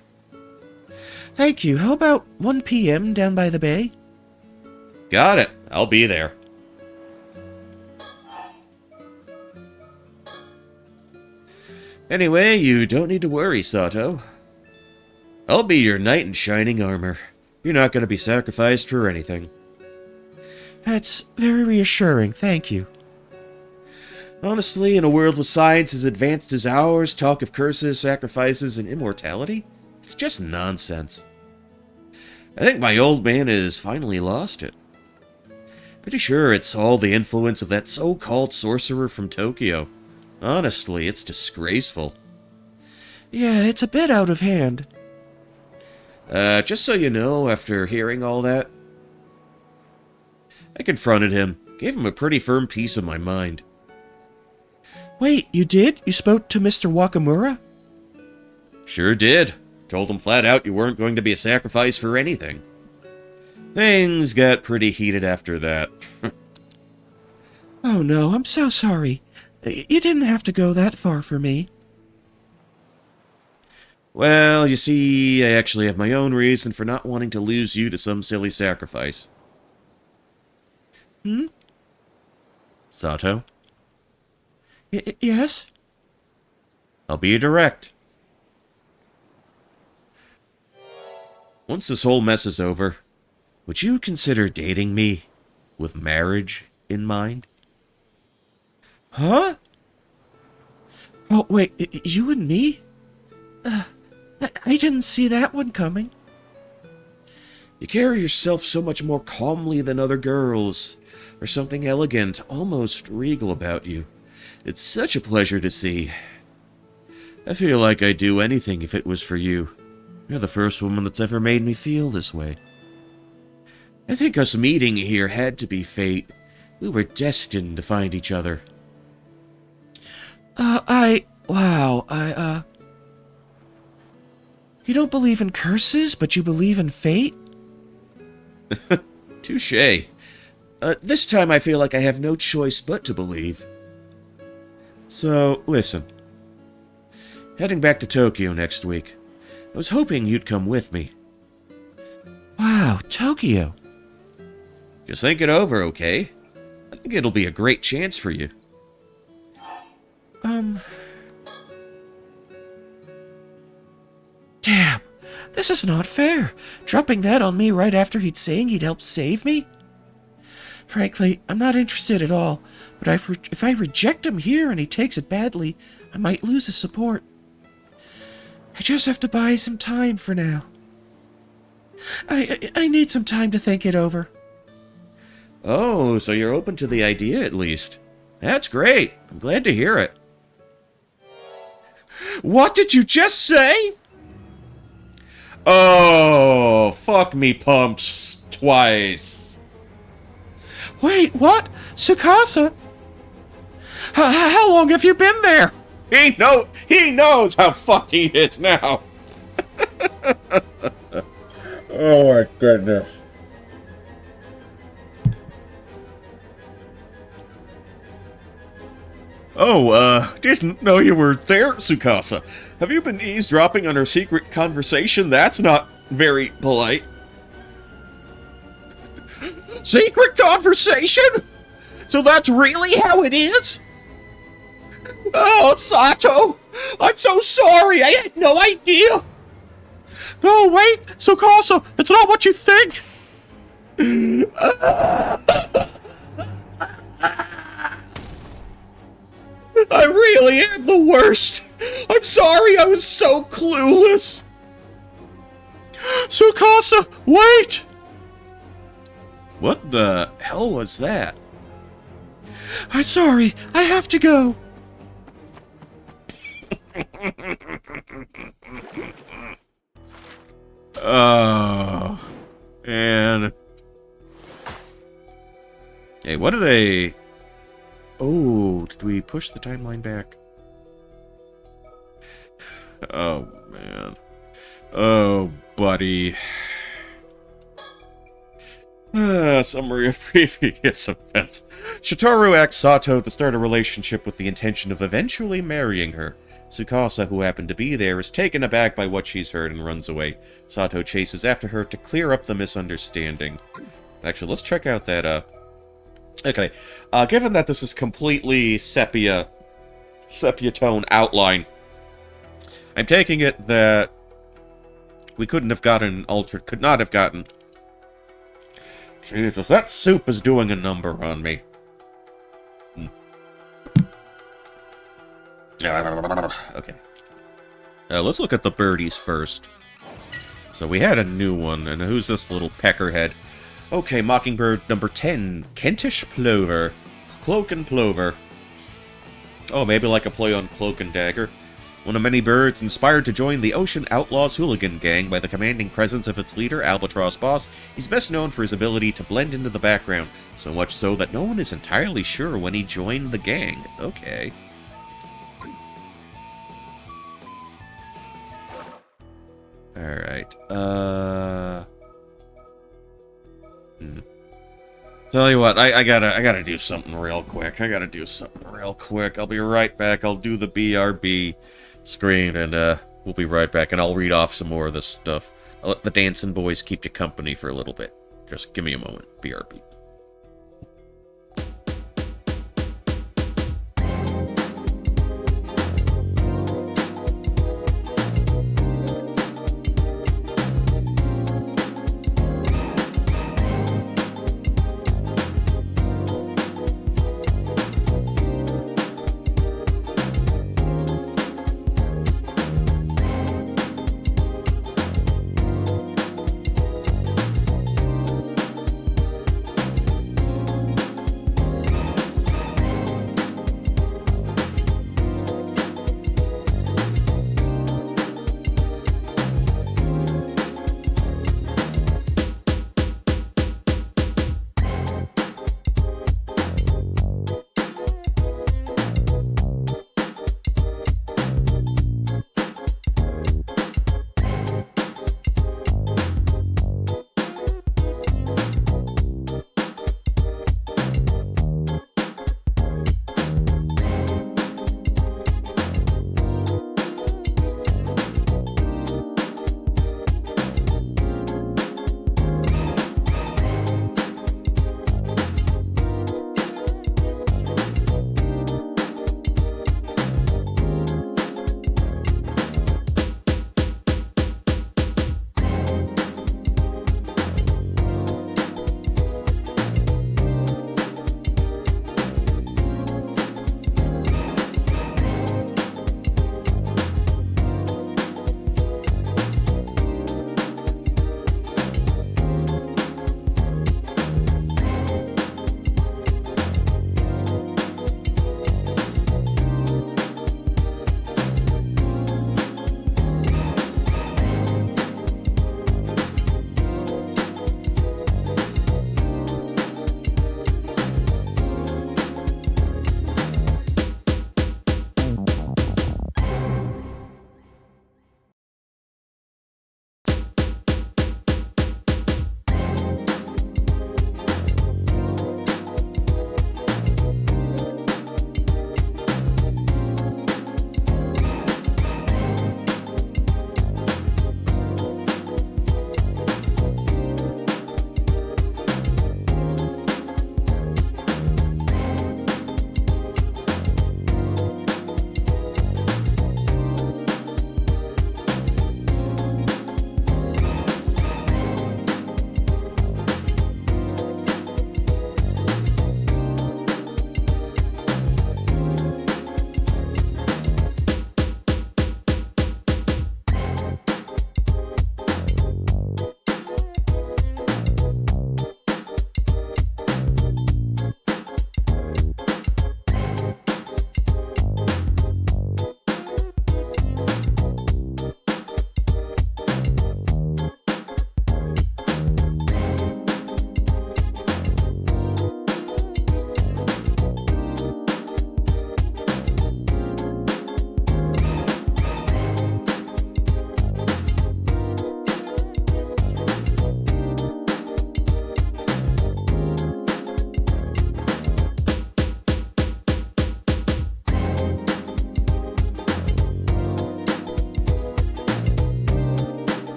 Thank you. How about 1 p.m. down by the bay? Got it. I'll be there. Anyway, you don't need to worry, Sato. I'll be your knight in shining armor. You're not going to be sacrificed for anything. That's very reassuring, thank you. Honestly, in a world with science as advanced as ours, talk of curses, sacrifices, and immortality? It's just nonsense. I think my old man has finally lost it. Pretty sure it's all the influence of that so-called sorcerer from Tokyo. Honestly, it's disgraceful. Yeah, it's a bit out of hand. Just so you know, after hearing all that, I confronted him, gave him a pretty firm piece of my mind. Wait, you did? You spoke to Mr. Wakamura? Sure did. Told him flat out you weren't going to be a sacrifice for anything. Things got pretty heated after that. Oh no, I'm so sorry. You didn't have to go that far for me. Well, you see, I actually have my own reason for not wanting to lose you to some silly sacrifice. Sato? Yes? I'll be direct. once this whole mess is over, would you consider dating me with marriage in mind? Huh? Oh, wait, you and me? I didn't see that one coming. You carry yourself so much more calmly than other girls. There's something elegant, almost regal about you. It's such a pleasure to see. I feel like I'd do anything if it was for you. You're the first woman that's ever made me feel this way. I think us meeting here had to be fate. We were destined to find each other. You don't believe in curses, but you believe in fate? Touché. This time I feel like I have no choice but to believe. So, listen. Heading back to Tokyo next week. I was hoping you'd come with me. Wow, Tokyo. Just think it over, okay? I think it'll be a great chance for you. Damn, this is not fair. Dropping that on me right after he'd saying he'd help save me? Frankly, I'm not interested at all, but if I reject him here and he takes it badly, I might lose his support. I just have to buy some time for now. I need some time to think it over. Oh, so you're open to the idea at least. That's great. I'm glad to hear it. What did you just say? Oh, fuck me pumps twice. Wait, what? Tsukasa? How long have you been there? He knows how fucked he is now. Oh my goodness. Oh, didn't know you were there, Tsukasa. Have you been eavesdropping on our secret conversation? That's not very polite. Secret conversation? So that's really how it is? Oh, Sato! I'm so sorry! I had no idea! No, wait! Tsukasa, it's not what you think! I really am the worst! I'm sorry, I was so clueless! Tsukasa, wait! What the hell was that? I'm sorry, I have to go. Oh, man. Hey, what are they... Oh, did we push the timeline back? Oh, man. Oh, buddy. Summary of previous events. Shitaru asks Sato to start a relationship with the intention of eventually marrying her. Tsukasa, who happened to be there, is taken aback by what she's heard and runs away. Sato chases after her to clear up the misunderstanding. Actually, let's check out that, Okay, given that this is completely sepia tone outline, I'm taking it that we could not have gotten... Jesus, that soup is doing a number on me. Okay. Let's look at the birdies first. So we had a new one, and who's this little peckerhead? Okay, Mockingbird number 10, Kentish Plover. Cloak and Plover. Oh, maybe like a play on Cloak and Dagger. One of many birds inspired to join the Ocean Outlaws hooligan gang by the commanding presence of its leader, Albatross Boss, he's best known for his ability to blend into the background, so much so that no one is entirely sure when he joined the gang. Okay. Alright, Tell you what, I gotta do something real quick. I'll be right back. I'll do the BRB screen, and, we'll be right back, and I'll read off some more of this stuff. I'll let the dancing boys keep you company for a little bit. Just give me a moment. BRB.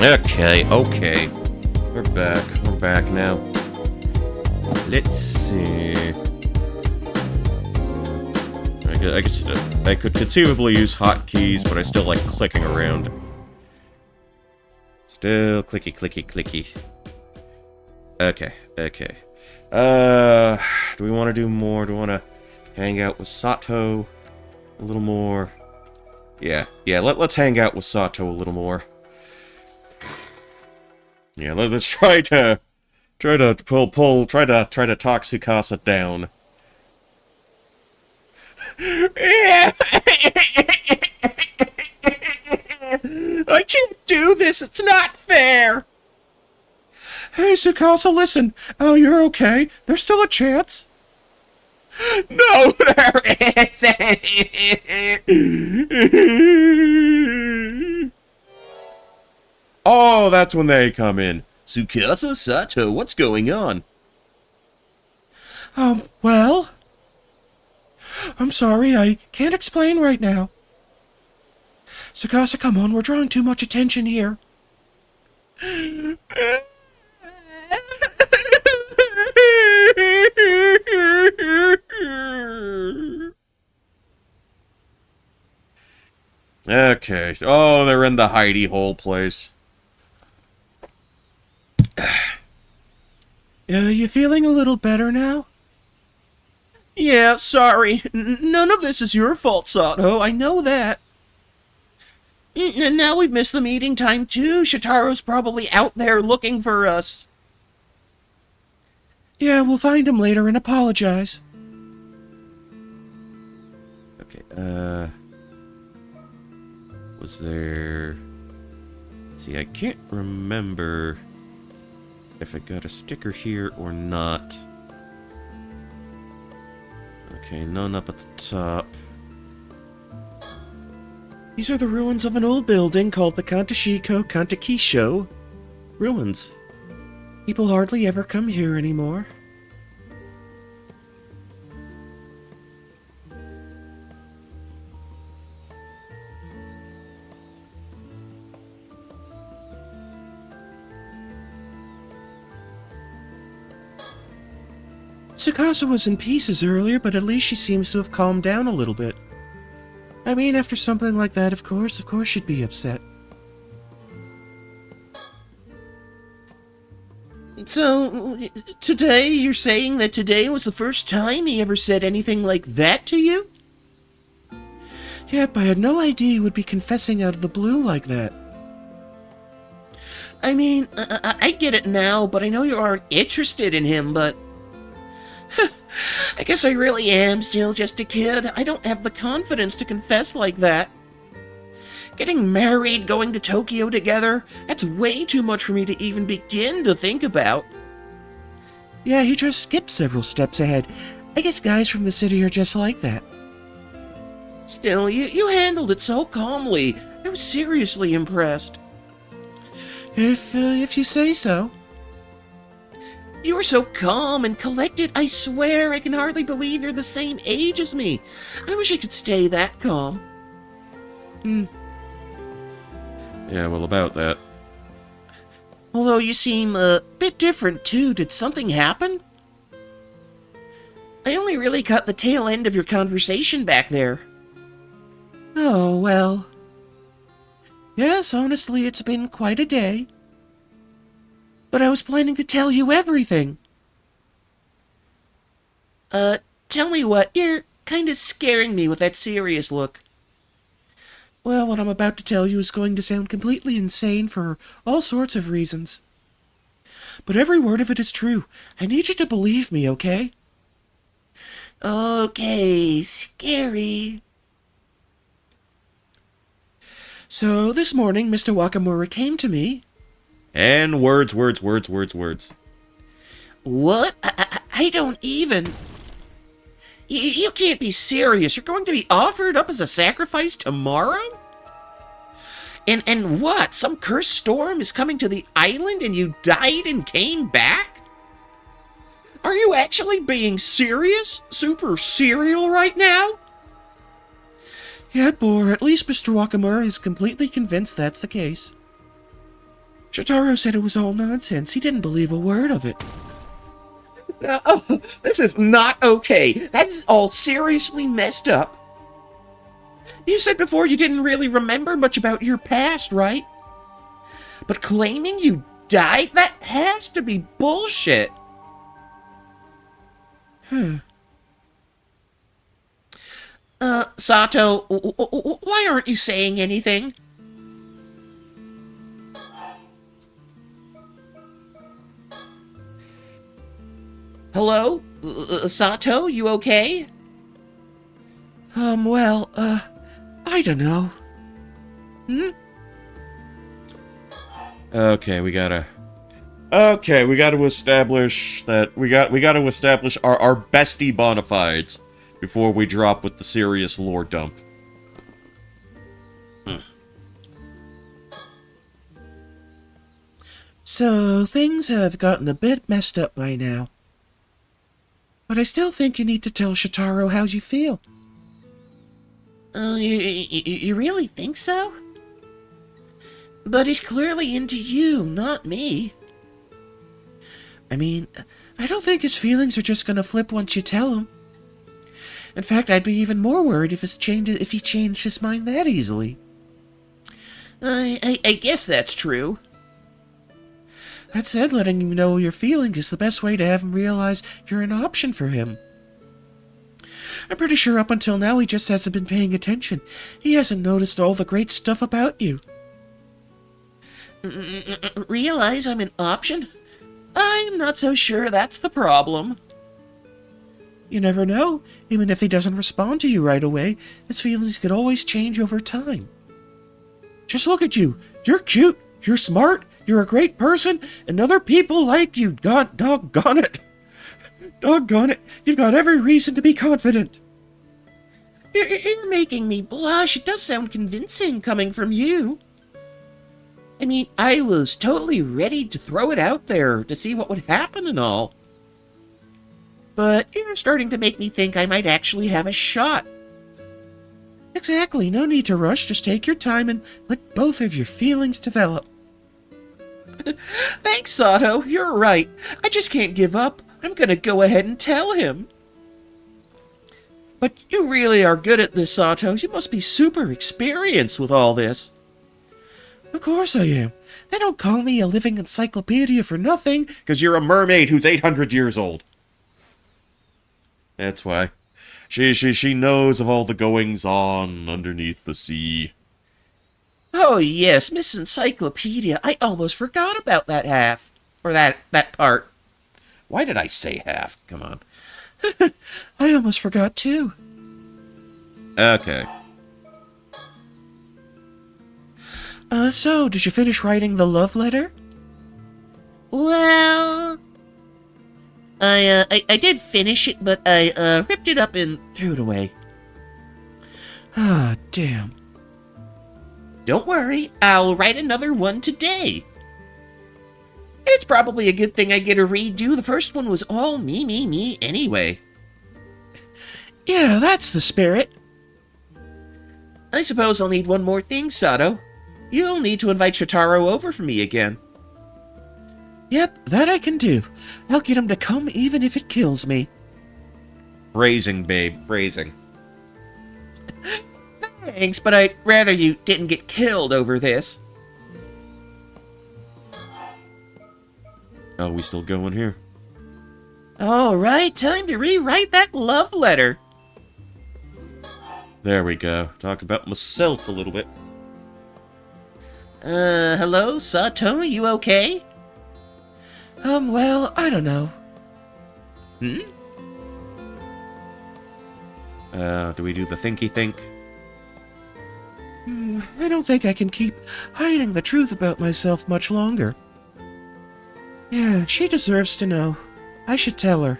Okay. We're back. We're back now. Let's see. I guess I could conceivably use hotkeys, but I still like clicking around. Still clicky. Okay. Do we want to do more? Do we want to hang out with Sato a little more? Yeah. Let's hang out with Sato a little more. Yeah. Let's try to talk Tsukasa down. I can't do this. It's not fair. Hey, Tsukasa, listen. Oh, you're okay. There's still a chance. No, there isn't. Oh, that's when they come in. Tsukasa, Sato, what's going on? Well, I'm sorry, I can't explain right now. Tsukasa, come on, we're drawing too much attention here. Okay. Oh, they're in the hidey hole place. You feeling a little better now? Yeah, sorry. None of this is your fault, Sato. I know that. And now we've missed the meeting time, too. Shitaro's probably out there looking for us. Yeah, we'll find him later and apologize. Okay, was there... See, I can't remember if I got a sticker here or not. Okay, none up at the top. These are the ruins of an old building called the Kantashiko Kantakisho. Ruins. People hardly ever come here anymore. Tsukasa was in pieces earlier, but at least she seems to have calmed down a little bit. I mean, after something like that, of course she'd be upset. So, today, you're saying that today was the first time he ever said anything like that to you? Yep, I had no idea you would be confessing out of the blue like that. I mean, I get it now, but I know you aren't interested in him, but... I guess I really am still just a kid. I don't have the confidence to confess like that. Getting married, going to Tokyo together, that's way too much for me to even begin to think about. Yeah, he just skipped several steps ahead. I guess guys from the city are just like that. Still, you handled it so calmly. I was seriously impressed. If you say so. You were so calm and collected. I swear I can hardly believe you're the same age as me. I wish I could stay that calm. Yeah, well, about that. Although you seem a bit different, too. Did something happen? I only really caught the tail end of your conversation back there. Oh, well. Yes, honestly, it's been quite a day. But I was planning to tell you everything. Tell me what. You're kind of scaring me with that serious look. Well, what I'm about to tell you is going to sound completely insane for all sorts of reasons. But every word of it is true. I need you to believe me, okay? Okay, scary. So, this morning, Mr. Wakamura came to me. And words. What? I don't even... You can't be serious. You're going to be offered up as a sacrifice tomorrow? And what? Some cursed storm is coming to the island and you died and came back? Are you actually being serious? Super serial right now? Yep, or at least Mr. Wakamura is completely convinced that's the case. Shotaro said it was all nonsense. He didn't believe a word of it. This is not okay. That is all seriously messed up. You said before you didn't really remember much about your past, right? But claiming you died? That has to be bullshit. Sato, why aren't you saying anything? Hello? Sato, you okay? Well, I don't know. Okay, we gotta establish that we gotta establish our bestie bona fides before we drop with the serious lore dump. So, things have gotten a bit messed up by now. But I still think you need to tell Shotaro how you feel. You really think so? But he's clearly into you, not me. I mean, I don't think his feelings are just gonna flip once you tell him. In fact, I'd be even more worried if he changed his mind that easily. I guess that's true. That said, letting him know you're feeling is the best way to have him realize you're an option for him. I'm pretty sure up until now he just hasn't been paying attention. He hasn't noticed all the great stuff about you. Realize I'm an option? I'm not so sure that's the problem. You never know. Even if he doesn't respond to you right away, his feelings could always change over time. Just look at you. You're cute. You're smart. You're a great person. And other people like you. God doggone it. Doggone it. You've got every reason to be confident. You're making me blush. It does sound convincing coming from you. I mean, I was totally ready to throw it out there to see what would happen and all. But you're starting to make me think I might actually have a shot. Exactly. No need to rush. Just take your time and let both of your feelings develop. Thanks, Sato. You're right. I just can't give up. I'm gonna go ahead and tell him. But you really are good at this, Sato. You must be super experienced with all this. Of course I am. They don't call me a living encyclopedia for nothing. Because you're a mermaid who's 800 years old. That's why. She knows of all the goings-on underneath the sea. Oh, yes, Miss Encyclopedia. I almost forgot about that half. Or that part. Why did I say half? Come on. I almost forgot too. Okay. So, did you finish writing the love letter? Well, I did finish it, but I ripped it up and threw it away. Ah, damn. Don't worry, I'll write another one today. It's probably a good thing I get a redo. The first one was all me anyway. Yeah, that's the spirit. I suppose I'll need one more thing, Sato. You'll need to invite Shotaro over for me again. Yep, that I can do. I'll get him to come even if it kills me. Phrasing, babe. Phrasing. Thanks, but I'd rather you didn't get killed over this. Oh, we still going here? Alright, time to rewrite that love letter. There we go. Talk about myself a little bit. Hello, Sato, you okay? Well, I don't know. Do we do the thinky think? I don't think I can keep hiding the truth about myself much longer. Yeah, she deserves to know. I should tell her.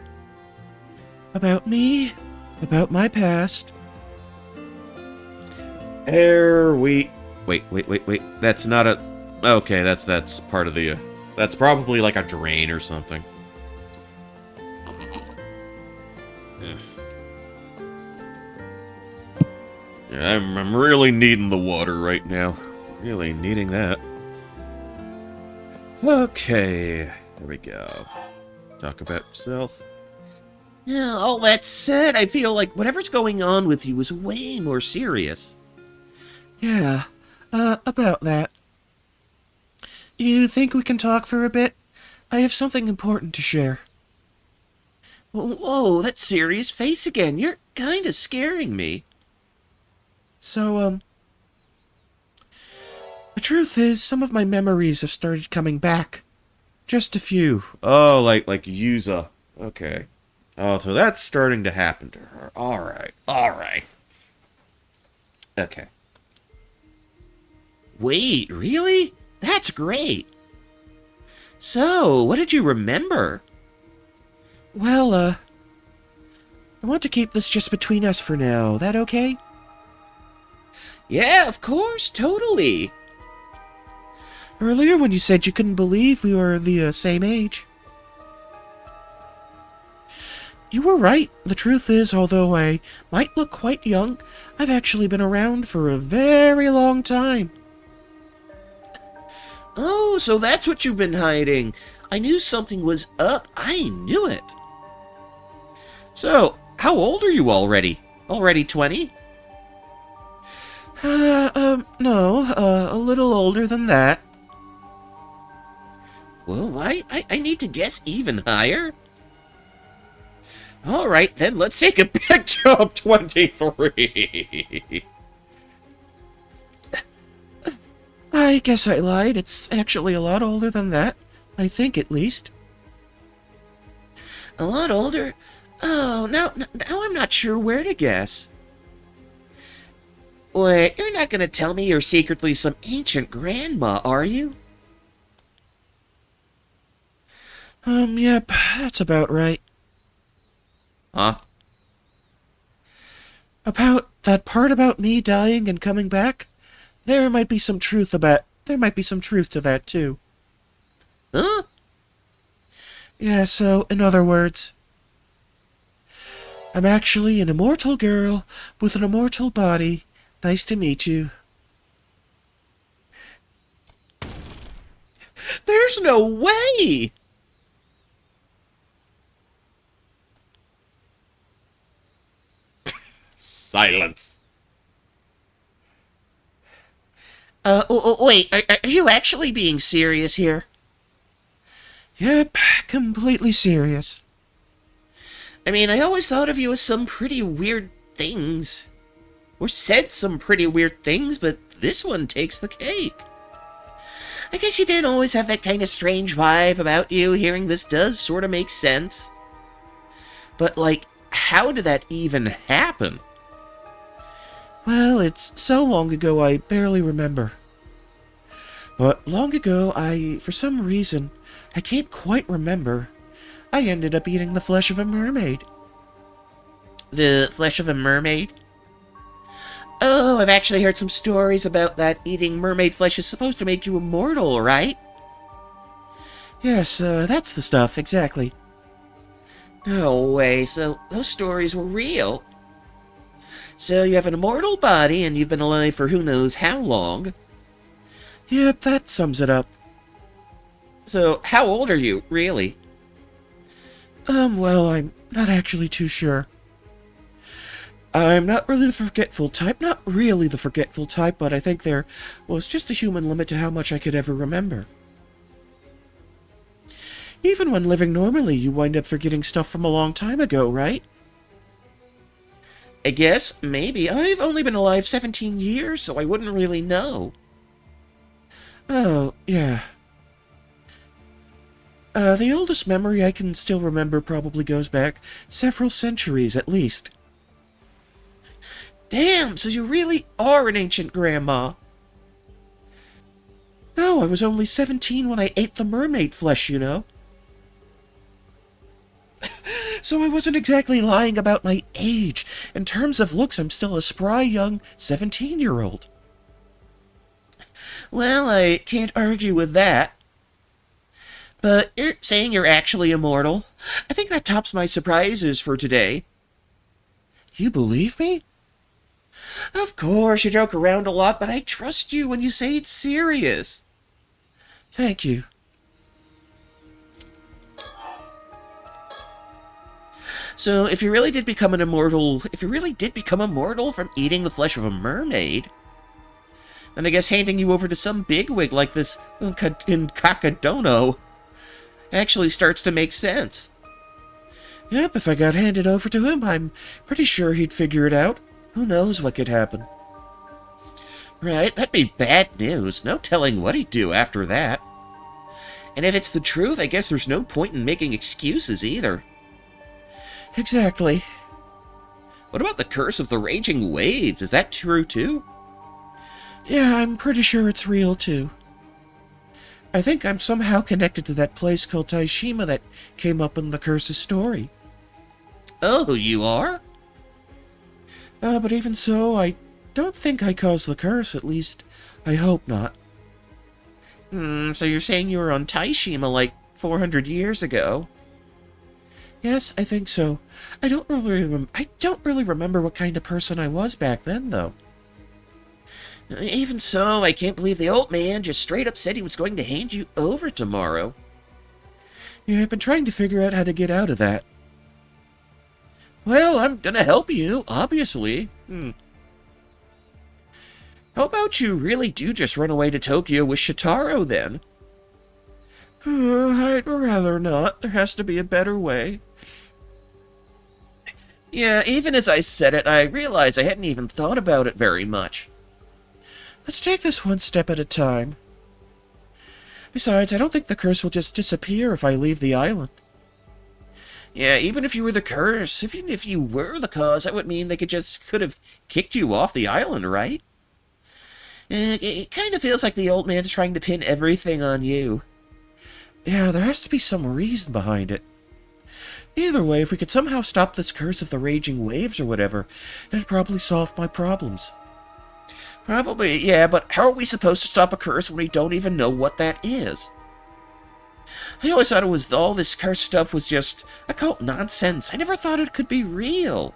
About me, about my past. Wait. That's not a... Okay, that's part of the... That's probably like a drain or something. Yeah, I'm really needing the water right now. Really needing that. Okay, there we go. Talk about yourself. Yeah, all that said, I feel like whatever's going on with you is way more serious. Yeah, about that. You think we can talk for a bit? I have something important to share. Whoa, that serious face again. You're kinda scaring me. So, the truth is, some of my memories have started coming back. Just a few. Oh, like Yuza. Okay. Oh, so that's starting to happen to her. Alright, alright. Okay. Wait, really? That's great. So, what did you remember? Well, I want to keep this just between us for now. That okay? Yeah, of course, totally. Earlier when you said you couldn't believe we were the same age. You were right. The truth is, although I might look quite young, I've actually been around for a very long time. Oh, so that's what you've been hiding. I knew something was up. I knew it. So, how old are you already? Already 20? No, a little older than that. Well, I need to guess even higher. All right, then let's take a picture of 23. I guess I lied. It's actually a lot older than that. I think, at least. A lot older? Oh, now I'm not sure where to guess. Wait, you're not going to tell me you're secretly some ancient grandma, are you? Yep, that's about right. Huh? About that part about me dying and coming back? There might be some truth to that, too. Huh? Yeah, so, in other words, I'm actually an immortal girl with an immortal body. Nice to meet you. There's no way! Silence. Wait, are you actually being serious here? Yep, completely serious. I mean, I always thought of you as some pretty weird things. Or said some pretty weird things, but this one takes the cake. I guess you didn't always have that kind of strange vibe about you. Hearing this does sort of make sense. But, like, how did that even happen? Well, it's so long ago I barely remember. But long ago, for some reason, I can't quite remember, I ended up eating the flesh of a mermaid. The flesh of a mermaid? Oh, I've actually heard some stories about that eating mermaid flesh is supposed to make you immortal, right? Yes, that's the stuff, exactly. No way, so those stories were real. So you have an immortal body and you've been alive for who knows how long. Yep, that sums it up. So how old are you, really? Well, I'm not actually too sure. I'm not really the forgetful type, but I think there was just a human limit to how much I could ever remember. Even when living normally, you wind up forgetting stuff from a long time ago, right? I guess, maybe. I've only been alive 17 years, so I wouldn't really know. Oh, yeah. The oldest memory I can still remember probably goes back several centuries at least. Damn, so you really are an ancient grandma. No, I was only 17 when I ate the mermaid flesh, you know. So I wasn't exactly lying about my age. In terms of looks, I'm still a spry young 17-year-old. Well, I can't argue with that. But you're saying you're actually immortal. I think that tops my surprises for today. You believe me? Of course, you joke around a lot, but I trust you when you say it's serious. Thank you. So, if you really did become an immortal, if you really did become immortal from eating the flesh of a mermaid, then I guess handing you over to some bigwig like this Kakadono actually starts to make sense. Yep, if I got handed over to him, I'm pretty sure he'd figure it out. Who knows what could happen? Right, that'd be bad news. No telling what he'd do after that. And if it's the truth, I guess there's no point in making excuses either. Exactly. What about the curse of the raging waves? Is that true too? Yeah, I'm pretty sure it's real too. I think I'm somehow connected to that place called Taishima that came up in the curse's story. Oh, you are? But even so, I don't think I caused the curse, at least I hope not. So you're saying you were on Taishima like 400 years ago? Yes, I think so. I don't really remember what kind of person I was back then, though. Even so, I can't believe the old man just straight up said he was going to hand you over tomorrow. Yeah, I've been trying to figure out how to get out of that. Well, I'm gonna help you, obviously. How about you really do just run away to Tokyo with Shitaro, then? I'd rather not. There has to be a better way. Yeah, even as I said it, I realized I hadn't even thought about it very much. Let's take this one step at a time. Besides, I don't think the curse will just disappear if I leave the island. Yeah, even if you were the curse, even if you were the cause, that would mean they could have kicked you off the island, right? It kind of feels like the old man's trying to pin everything on you. Yeah, there has to be some reason behind it. Either way, if we could somehow stop this curse of the raging waves or whatever, it'd probably solve my problems. Probably, yeah, but how are we supposed to stop a curse when we don't even know what that is? I always thought all this curse stuff was just occult nonsense. I never thought it could be real.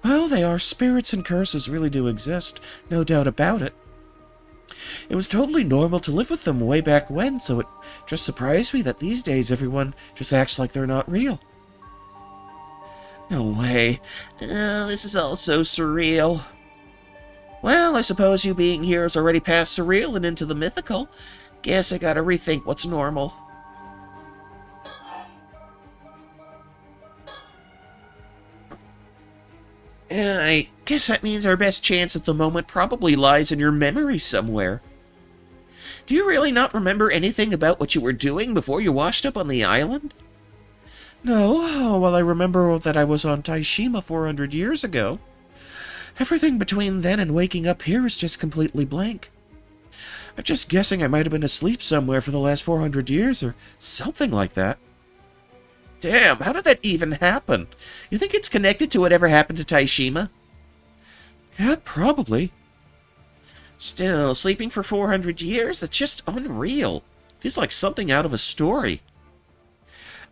Well, they are. Spirits and curses really do exist, no doubt about it. It was totally normal to live with them way back when, so it just surprised me that these days everyone just acts like they're not real. No way. This is all so surreal. Well, I suppose you being here is already past surreal and into the mythical. Guess I gotta rethink what's normal. I guess that means our best chance at the moment probably lies in your memory somewhere. Do you really not remember anything about what you were doing before you washed up on the island? No, well, I remember that I was on Taishima 400 years ago. Everything between then and waking up here is just completely blank. I'm just guessing I might have been asleep somewhere for the last 400 years or something like that. Damn, how did that even happen? You think it's connected to whatever happened to Taishima? Yeah, probably. Still, sleeping for 400 years? That's just unreal. Feels like something out of a story.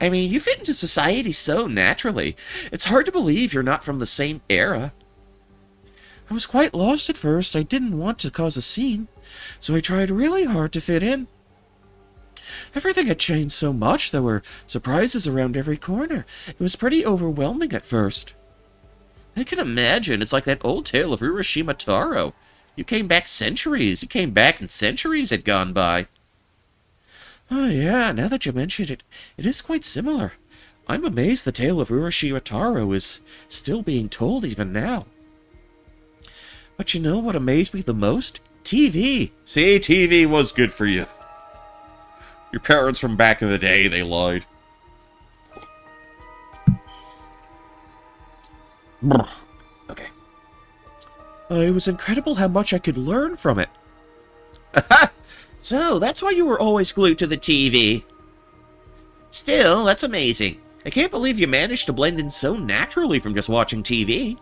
I mean, you fit into society so naturally. It's hard to believe you're not from the same era. I was quite lost at first. I didn't want to cause a scene, so I tried really hard to fit in. Everything had changed so much. There were surprises around every corner. It was pretty overwhelming at first. I can imagine. It's like that old tale of Urashima Taro. You came back centuries. You came back and centuries had gone by. Oh yeah, now that you mention it, it is quite similar. I'm amazed the tale of Urashima Taro is still being told even now. But you know what amazed me the most? TV! See, TV was good for you. Your parents from back in the day, they lied. Okay. It was incredible how much I could learn from it. So, that's why you were always glued to the TV. Still, that's amazing. I can't believe you managed to blend in so naturally from just watching TV.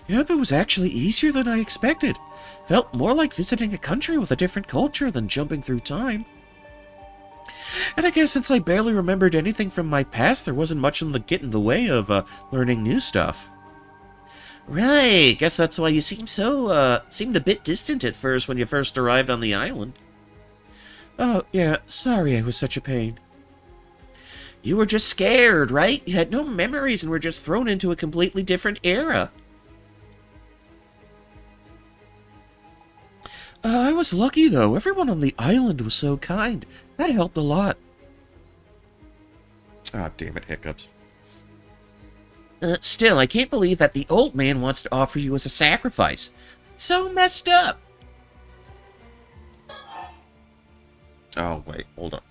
Yep, it was actually easier than I expected. Felt more like visiting a country with a different culture than jumping through time. And I guess since I barely remembered anything from my past, there wasn't much in the way of learning new stuff. Right, guess that's why you seemed a bit distant at first when you first arrived on the island. Oh, yeah, sorry I was such a pain. You were just scared, right? You had no memories and were just thrown into a completely different era. I was lucky, though. Everyone on the island was so kind. That helped a lot. Ah, damn it, hiccups. Still, I can't believe that the old man wants to offer you as a sacrifice. It's so messed up. Oh, wait, hold on.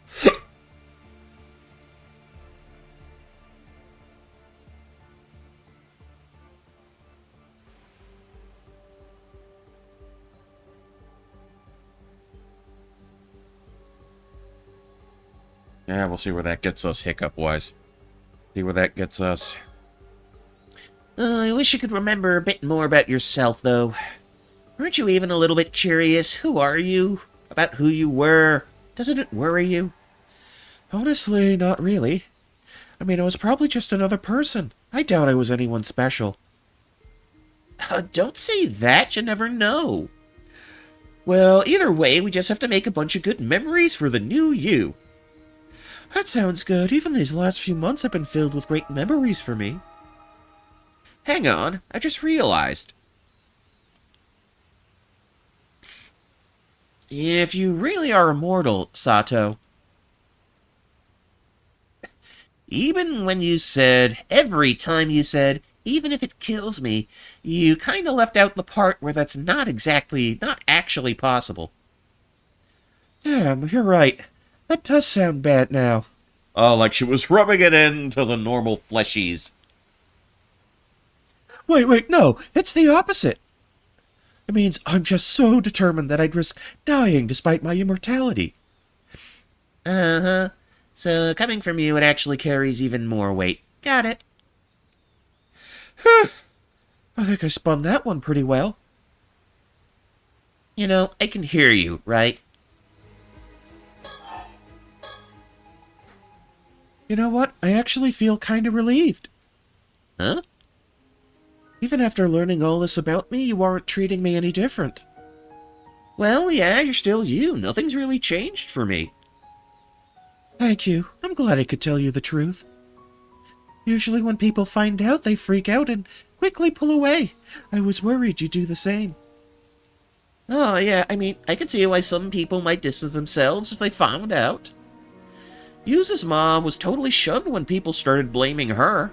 Yeah, we'll see where that gets us, hiccup-wise. See where that gets us. I wish you could remember a bit more about yourself, though. Weren't you even a little bit curious? Who are you? About who you were? Doesn't it worry you? Honestly, not really. I mean, I was probably just another person. I doubt I was anyone special. Don't say that. You never know. Well, either way, we just have to make a bunch of good memories for the new you. That sounds good. Even these last few months have been filled with great memories for me. Hang on, I just realized. If you really are immortal, Sato, even when you said, every time you said, even if it kills me, you kind of left out the part where that's not actually possible. Damn, you're right. That does sound bad now. Oh, like she was rubbing it into the normal fleshies. Wait, no, it's the opposite. It means I'm just so determined that I'd risk dying despite my immortality. Uh-huh. So, coming from you, it actually carries even more weight. Got it. I think I spun that one pretty well. You know, I can hear you, right? You know what? I actually feel kind of relieved. Huh? Even after learning all this about me, you aren't treating me any different. Well, yeah, you're still you. Nothing's really changed for me. Thank you. I'm glad I could tell you the truth. Usually when people find out, they freak out and quickly pull away. I was worried you'd do the same. Oh, yeah, I mean, I can see why some people might distance themselves if they found out. Yuza's mom was totally shunned when people started blaming her.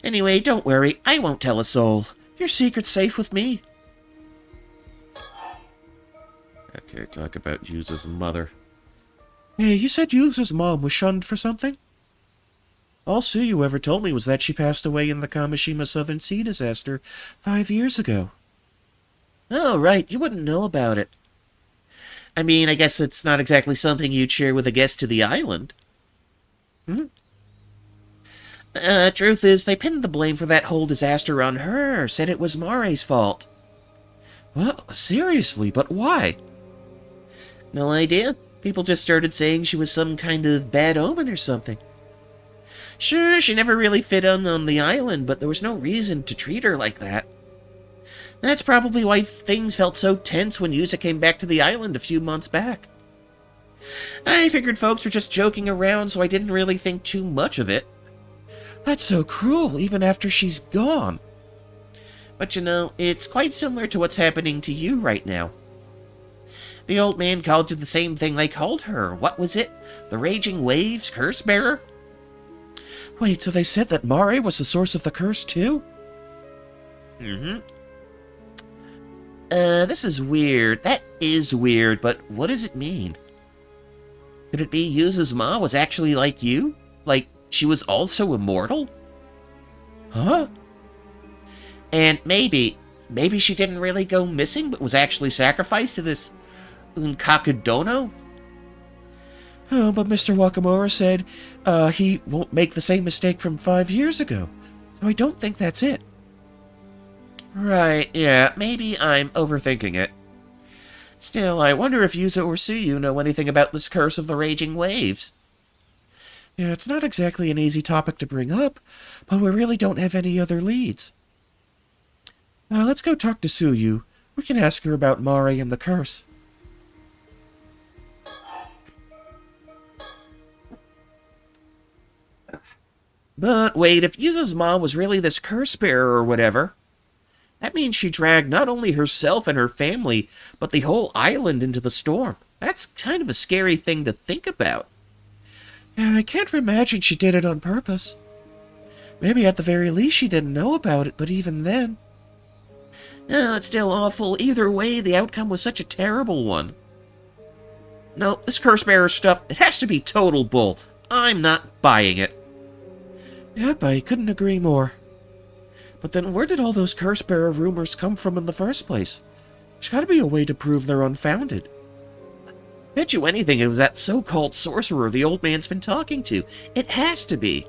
Anyway, don't worry, I won't tell a soul. Your secret's safe with me. Okay, talk about Yuza's mother. Hey, you said Yuza's mom was shunned for something? All Suyu ever told me was that she passed away in the Kamishima Southern Sea disaster 5 years ago. Oh, right, you wouldn't know about it. I mean, I guess it's not exactly something you'd share with a guest to the island. Truth is, they pinned the blame for that whole disaster on her, said it was Mare's fault. Well, seriously, but why? No idea. People just started saying she was some kind of bad omen or something. Sure, she never really fit in on the island, but there was no reason to treat her like that. That's probably why things felt so tense when Yuza came back to the island a few months back. I figured folks were just joking around, so I didn't really think too much of it. That's so cruel, even after she's gone. But you know, it's quite similar to what's happening to you right now. The old man called you the same thing I called her. What was it? The Raging Waves Curse Bearer? Wait, so they said that Mare was the source of the curse too? This is weird. That is weird, but what does it mean? Could it be Yuza's ma was actually like you? Like, she was also immortal? Huh? And maybe she didn't really go missing, but was actually sacrificed to this Unkakudono? Oh, but Mr. Wakamura said he won't make the same mistake from 5 years ago. So I don't think that's it. Right, yeah, maybe I'm overthinking it. Still, I wonder if Yuza or Suyu know anything about this curse of the Raging Waves. Yeah, it's not exactly an easy topic to bring up, but we really don't have any other leads. Let's go talk to Suyu. We can ask her about Mare and the curse. But wait, if Yuza's mom was really this curse bearer or whatever, that means she dragged not only herself and her family, but the whole island into the storm. That's kind of a scary thing to think about. Yeah, I can't imagine she did it on purpose. Maybe at the very least she didn't know about it, but even then... It's still awful. Either way, the outcome was such a terrible one. No, this curse bearer stuff, it has to be total bull. I'm not buying it. Yep, I couldn't agree more. But then where did all those curse bearer rumors come from in the first place? There's gotta be a way to prove they're unfounded. Bet you anything it was that so-called sorcerer the old man's been talking to. It has to be.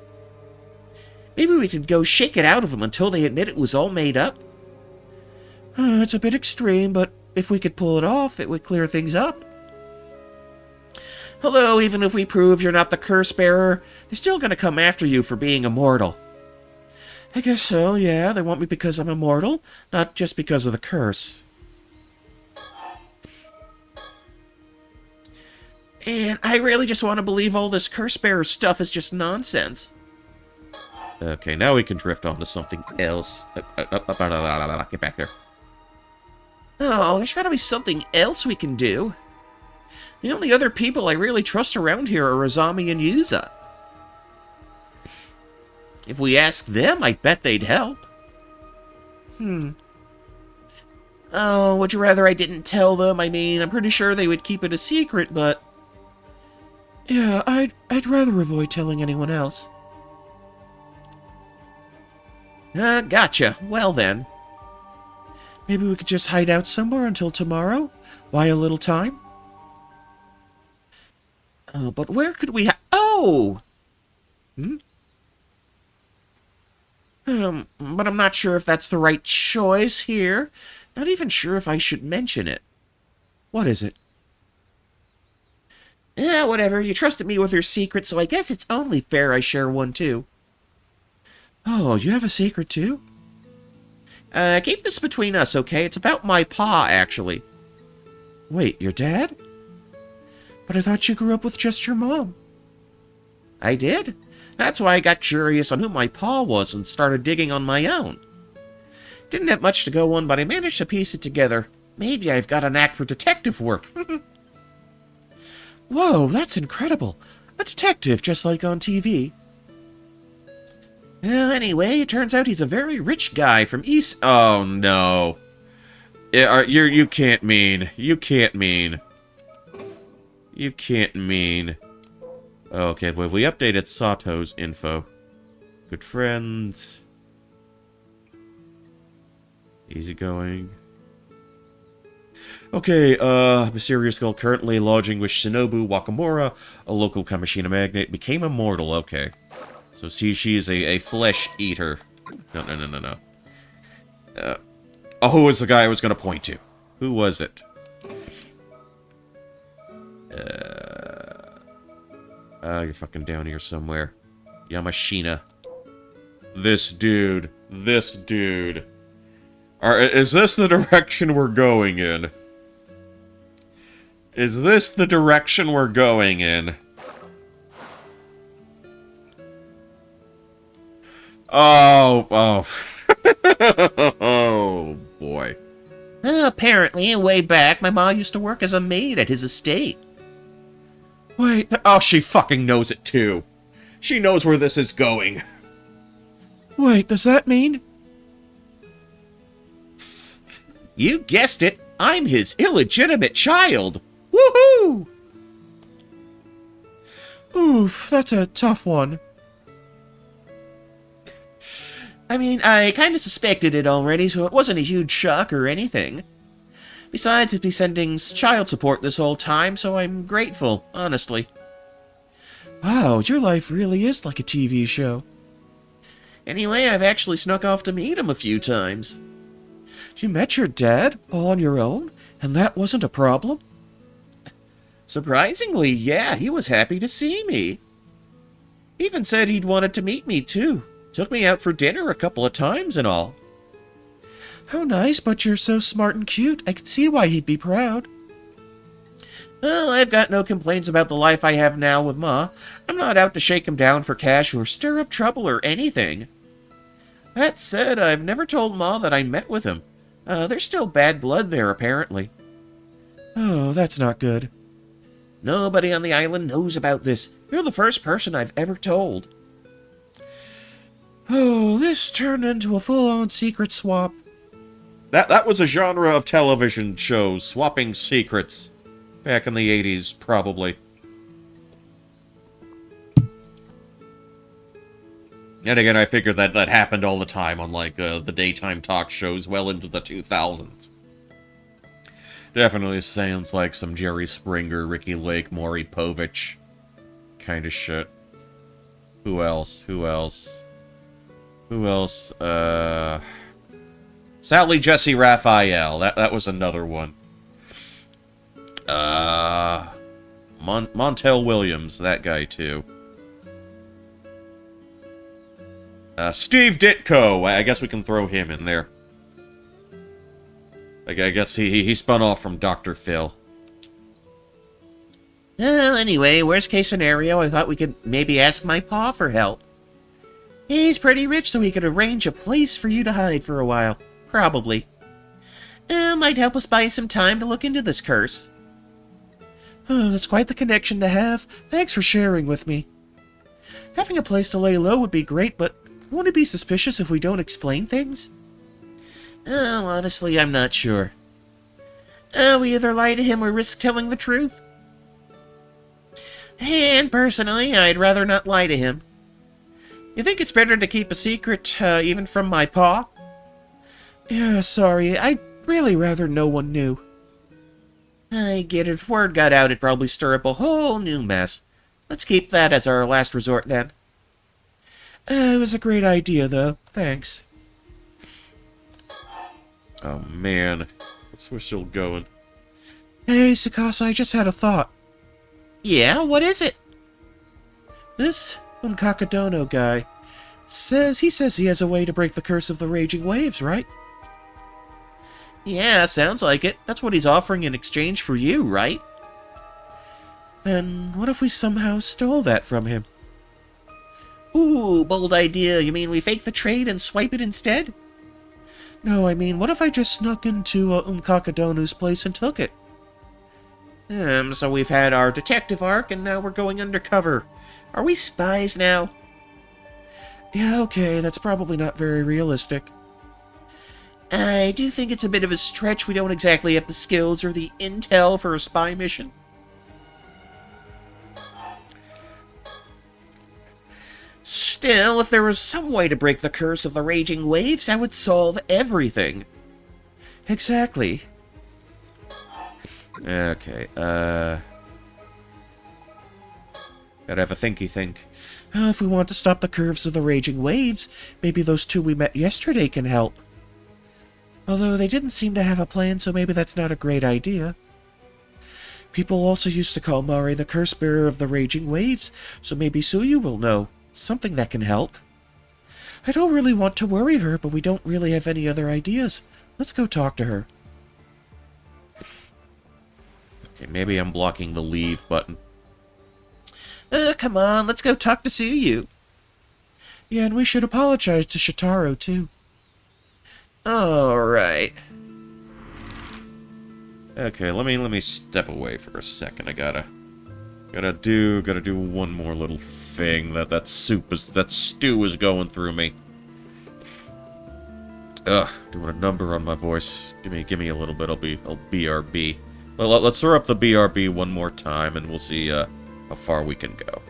Maybe we could go shake it out of them until they admit it was all made up. It's a bit extreme, but if we could pull it off, it would clear things up. Hello, even if we prove you're not the curse bearer, they're still gonna come after you for being immortal. I guess so, yeah. They want me because I'm immortal, not just because of the curse. And I really just want to believe all this curse bearer stuff is just nonsense. Okay, now we can drift on to something else. Get back there. Oh, there's gotta be something else we can do. The only other people I really trust around here are Azami and Yuza. If we ask them, I bet they'd help. Oh, would you rather I didn't tell them? I mean, I'm pretty sure they would keep it a secret, but... Yeah, I'd rather avoid telling anyone else. Gotcha. Well then. Maybe we could just hide out somewhere until tomorrow? Buy a little time? But where could we Oh! But I'm not sure if that's the right choice here. Not even sure if I should mention it. What is it? Whatever. You trusted me with your secret, so I guess it's only fair I share one too. Oh, you have a secret too? Keep this between us, okay? It's about my pa, actually. Wait, your dad? But I thought you grew up with just your mom. I did. That's why I got curious on who my pa was and started digging on my own. Didn't have much to go on, but I managed to piece it together. Maybe I've got a knack for detective work. Whoa, that's incredible. A detective, just like on TV. Well, anyway, it turns out he's a very rich guy from East... Oh, no. You can't mean. You can't mean. You can't mean. Okay, well, we updated Sato's info. Good friends. Easygoing. Okay, mysterious girl currently lodging with Shinobu Wakamura, a local Kamishina magnate, became immortal. Okay. So she is a flesh eater. No. Who was the guy I was going to point to? Who was it? You're fucking down here somewhere. Yamashina. This dude. This dude. Is this the direction we're going in? Is this the direction we're going in? Oh. Oh, boy. Apparently, way back, my ma used to work as a maid at his estate. Wait. Oh, she fucking knows it, too. She knows where this is going. Wait, does that mean... You guessed it. I'm his illegitimate child. Woohoo! Oof, that's a tough one. I mean, I kind of suspected it already, so it wasn't a huge shock or anything. Besides, he'd be sending child support this whole time, so I'm grateful, honestly. Wow, your life really is like a TV show. Anyway, I've actually snuck off to meet him a few times. You met your dad all on your own, and that wasn't a problem? Surprisingly, yeah, he was happy to see me. Even said he'd wanted to meet me, too. Took me out for dinner a couple of times and all. How nice, but you're so smart and cute. I can see why he'd be proud. Oh, I've got no complaints about the life I have now with Ma. I'm not out to shake him down for cash or stir up trouble or anything. That said, I've never told Ma that I met with him. There's still bad blood there, apparently. Oh, that's not good. Nobody on the island knows about this. You're the first person I've ever told. Oh, this turned into a full-on secret swap. That was a genre of television shows, swapping secrets. Back in the 80s, probably. And again, I figured that happened all the time on, like, the daytime talk shows well into the 2000s. Definitely sounds like some Jerry Springer, Ricky Lake, Maury Povich kind of shit. Who else? Sally Jesse Raphael. That was another one. Montel Williams, that guy too. Steve Ditko. I guess we can throw him in there. I guess he spun off from Dr. Phil. Well, anyway, worst case scenario, I thought we could maybe ask my pa for help. He's pretty rich, so he could arrange a place for you to hide for a while. Probably. Might help us buy some time to look into this curse. Oh, that's quite the connection to have. Thanks for sharing with me. Having a place to lay low would be great, but won't it be suspicious if we don't explain things? Oh, honestly, I'm not sure. We either lie to him or risk telling the truth. And personally, I'd rather not lie to him. You think it's better to keep a secret, even from my pa? Yeah, sorry. I'd really rather no one knew. I get it. If word got out, it'd probably stir up a whole new mess. Let's keep that as our last resort, then. It was a great idea, though. Thanks. Oh, man. We're still going. Hey, Sakasa, I just had a thought. Yeah, what is it? This Unkakadono guy says he has a way to break the curse of the raging waves, right? Yeah, sounds like it. That's what he's offering in exchange for you, right? Then what if we somehow stole that from him? Ooh, bold idea. You mean we fake the trade and swipe it instead? No, I mean, what if I just snuck into Unkakadono's place and took it? So we've had our detective arc, and now we're going undercover. Are we spies now? Yeah, okay, that's probably not very realistic. I do think it's a bit of a stretch. We don't exactly have the skills or the intel for a spy mission. Still, if there was some way to break the curse of the raging waves, that would solve everything. Exactly. Okay, gotta have a thinky think. If we want to stop the curves of the raging waves, maybe those two we met yesterday can help. Although they didn't seem to have a plan, so maybe that's not a great idea. People also used to call Mari the curse bearer of the raging waves, so maybe Suyu will know. Something that can help. I don't really want to worry her, but we don't really have any other ideas. Let's go talk to her. Okay, maybe I'm blocking the leave button. Come on, let's go talk to Suyu. Yeah, and we should apologize to Shitaro, too. Alright. Okay, let me step away for a second. I gotta do one more little thing. That stew is going through me. Ugh, doing a number on my voice. Give me a little bit. I'll BRB. Let's throw up the BRB one more time, and we'll see how far we can go.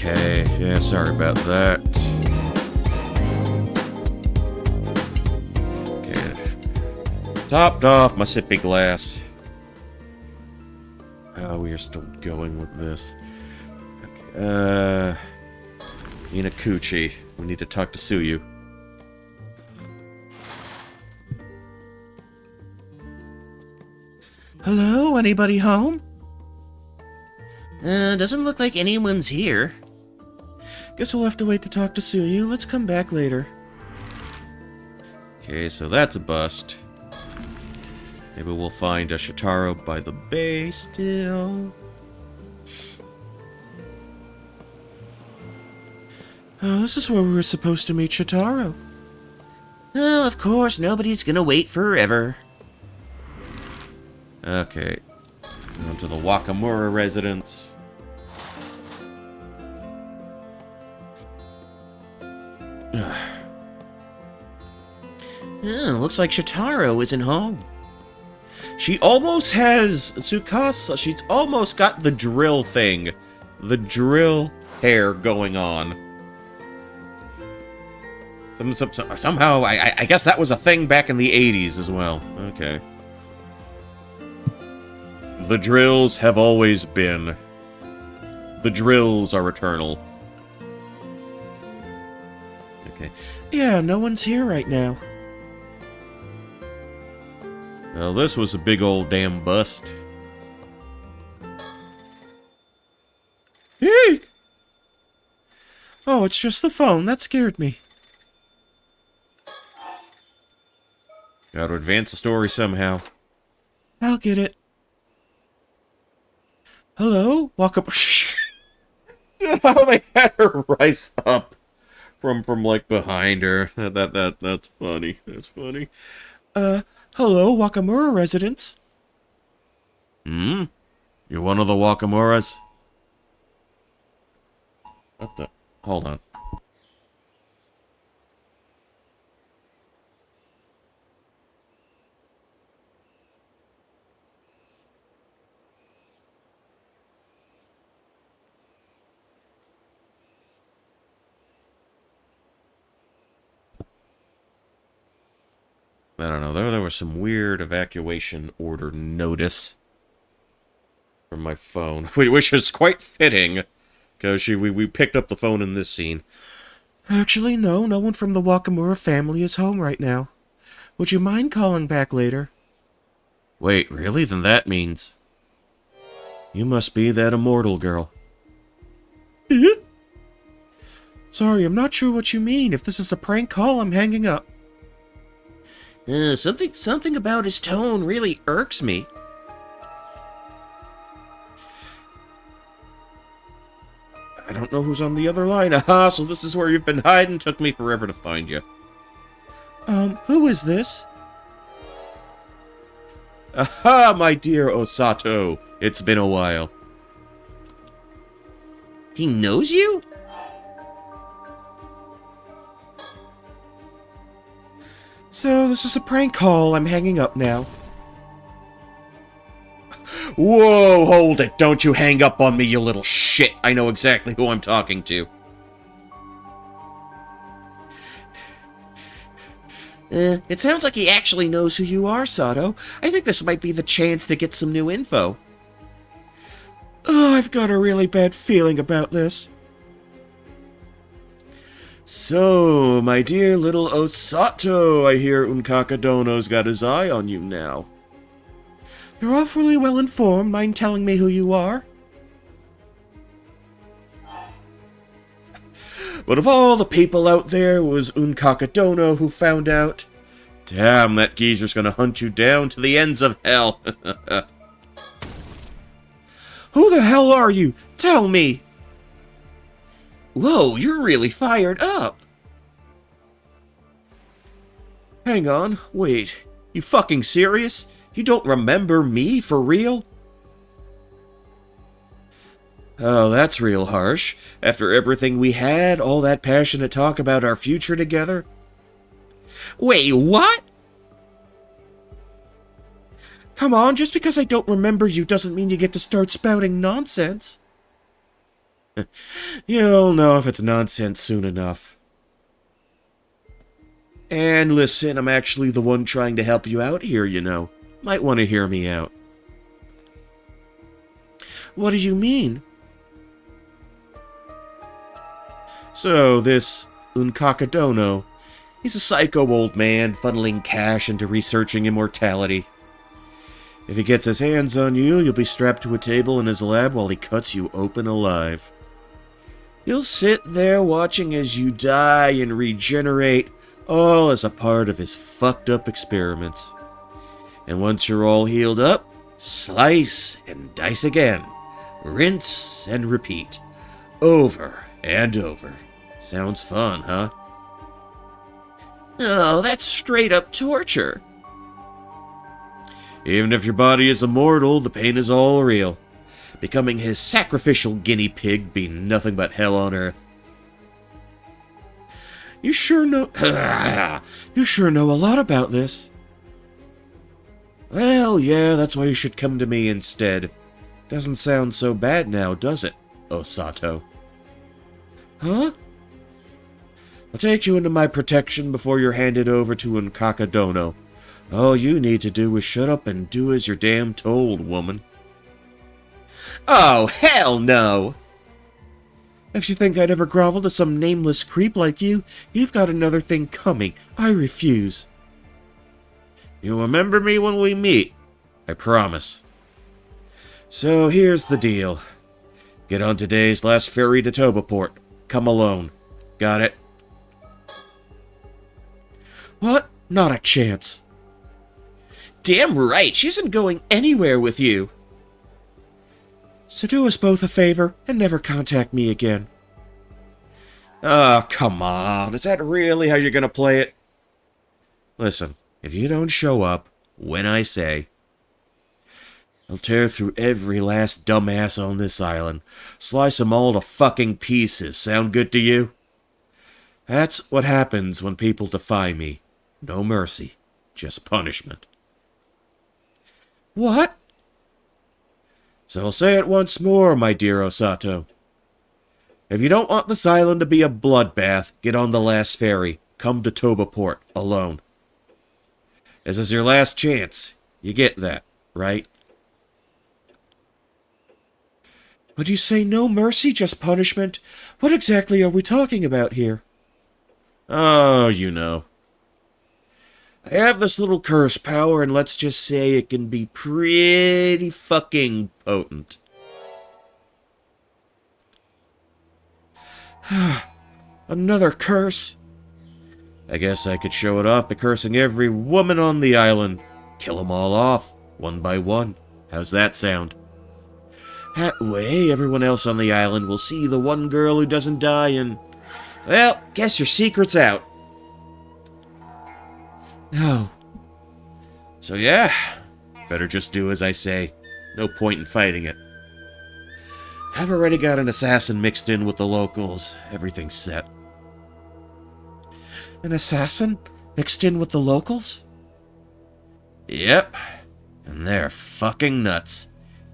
Okay, yeah, sorry about that. Okay. Topped off my sippy glass. Oh, we are still going with this. Okay, Inakuchi. We need to talk to Suyu. Hello, anybody home? Doesn't look like anyone's here. Guess we'll have to wait to talk to Suyu. Let's come back later. Okay, so that's a bust. Maybe we'll find a Shitaro by the bay still. Oh, this is where we were supposed to meet Shitaro. Oh, of course, nobody's gonna wait forever. Okay. On to the Wakamura residence. Oh, looks like Shitaro isn't home. She almost has Tsukasa. She's almost got the drill thing. The drill hair going on. Somehow, I guess that was a thing back in the 80s as well. Okay. The drills have always been. The drills are eternal. Okay. Yeah, no one's here right now. Well, this was a big old damn bust. Eek! Oh, it's just the phone. That scared me. Gotta advance the story somehow. I'll get it. Hello? Walk up. How they had her rise up from like behind her. That's funny. That's funny. Hello, Wakamura residence. Hmm? You're one of the Wakamuras? What the? Hold on. I don't know. There was some weird evacuation order notice from my phone, which is quite fitting, because we picked up the phone in this scene. Actually, no one from the Wakamura family is home right now. Would you mind calling back later? Wait, really? Then that means you must be that immortal girl. Sorry, I'm not sure what you mean. If this is a prank call, I'm hanging up. Something about his tone really irks me. I don't know who's on the other line. Aha, so this is where you've been hiding. Took me forever to find you. Who is this? Aha, my dear Osato. It's been a while. He knows you? So, this is a prank call. I'm hanging up now. Whoa, hold it. Don't you hang up on me, you little shit. I know exactly who I'm talking to. It sounds like he actually knows who you are, Sato. I think this might be the chance to get some new info. Oh, I've got a really bad feeling about this. So, my dear little Osato, I hear Unkakadono's got his eye on you now. You're awfully well informed. Mind telling me who you are? But of all the people out there, it was Unkakadono who found out. Damn, that geezer's gonna hunt you down to the ends of hell. Who the hell are you? Tell me! Whoa, you're really fired up. Hang on, wait. You fucking serious? You don't remember me, for real? Oh, that's real harsh. After everything we had, all that passionate talk about our future together. Wait, what? Come on, just because I don't remember you doesn't mean you get to start spouting nonsense. You'll know if it's nonsense soon enough. And listen, I'm actually the one trying to help you out here, you know. Might want to hear me out. What do you mean? So, this Unkakadono, he's a psycho old man funneling cash into researching immortality. If he gets his hands on you, you'll be strapped to a table in his lab while he cuts you open alive. You'll sit there watching as you die and regenerate, all as a part of his fucked up experiments. And once you're all healed up, slice and dice again. Rinse and repeat. Over and over. Sounds fun, huh? Oh, that's straight up torture. Even if your body is immortal, the pain is all real. Becoming his sacrificial guinea pig be nothing but hell on earth. You sure know a lot about this. Well, yeah, that's why you should come to me instead. Doesn't sound so bad now, does it, Osato? Huh? I'll take you into my protection before you're handed over to Unkakadono. All you need to do is shut up and do as you're damn told, woman. Oh, hell no! If you think I'd ever grovel to some nameless creep like you, you've got another thing coming. I refuse. You'll remember me when we meet. I promise. So here's the deal. Get on today's last ferry to Tobaport. Come alone. Got it? What? Not a chance. Damn right, she isn't going anywhere with you. So do us both a favor and never contact me again. Oh, come on. Is that really how you're gonna play it? Listen, if you don't show up when I say, I'll tear through every last dumbass on this island. Slice them all to fucking pieces. Sound good to you? That's what happens when people defy me. No mercy. Just punishment. What? So I'll say it once more, my dear Osato. If you don't want this island to be a bloodbath, get on the last ferry. Come to Tobaport alone. This is your last chance. You get that, right? Would you say no mercy, just punishment? What exactly are we talking about here? Oh, you know. I have this little curse power, and let's just say it can be pretty fucking potent. Another curse? I guess I could show it off by cursing every woman on the island. Kill them all off, one by one. How's that sound? That way, everyone else on the island will see the one girl who doesn't die and... Well, guess your secret's out. No. So yeah, better just do as I say. No point in fighting it. I've already got an assassin mixed in with the locals. Everything's set. An assassin? Mixed in with the locals? Yep. And they're fucking nuts.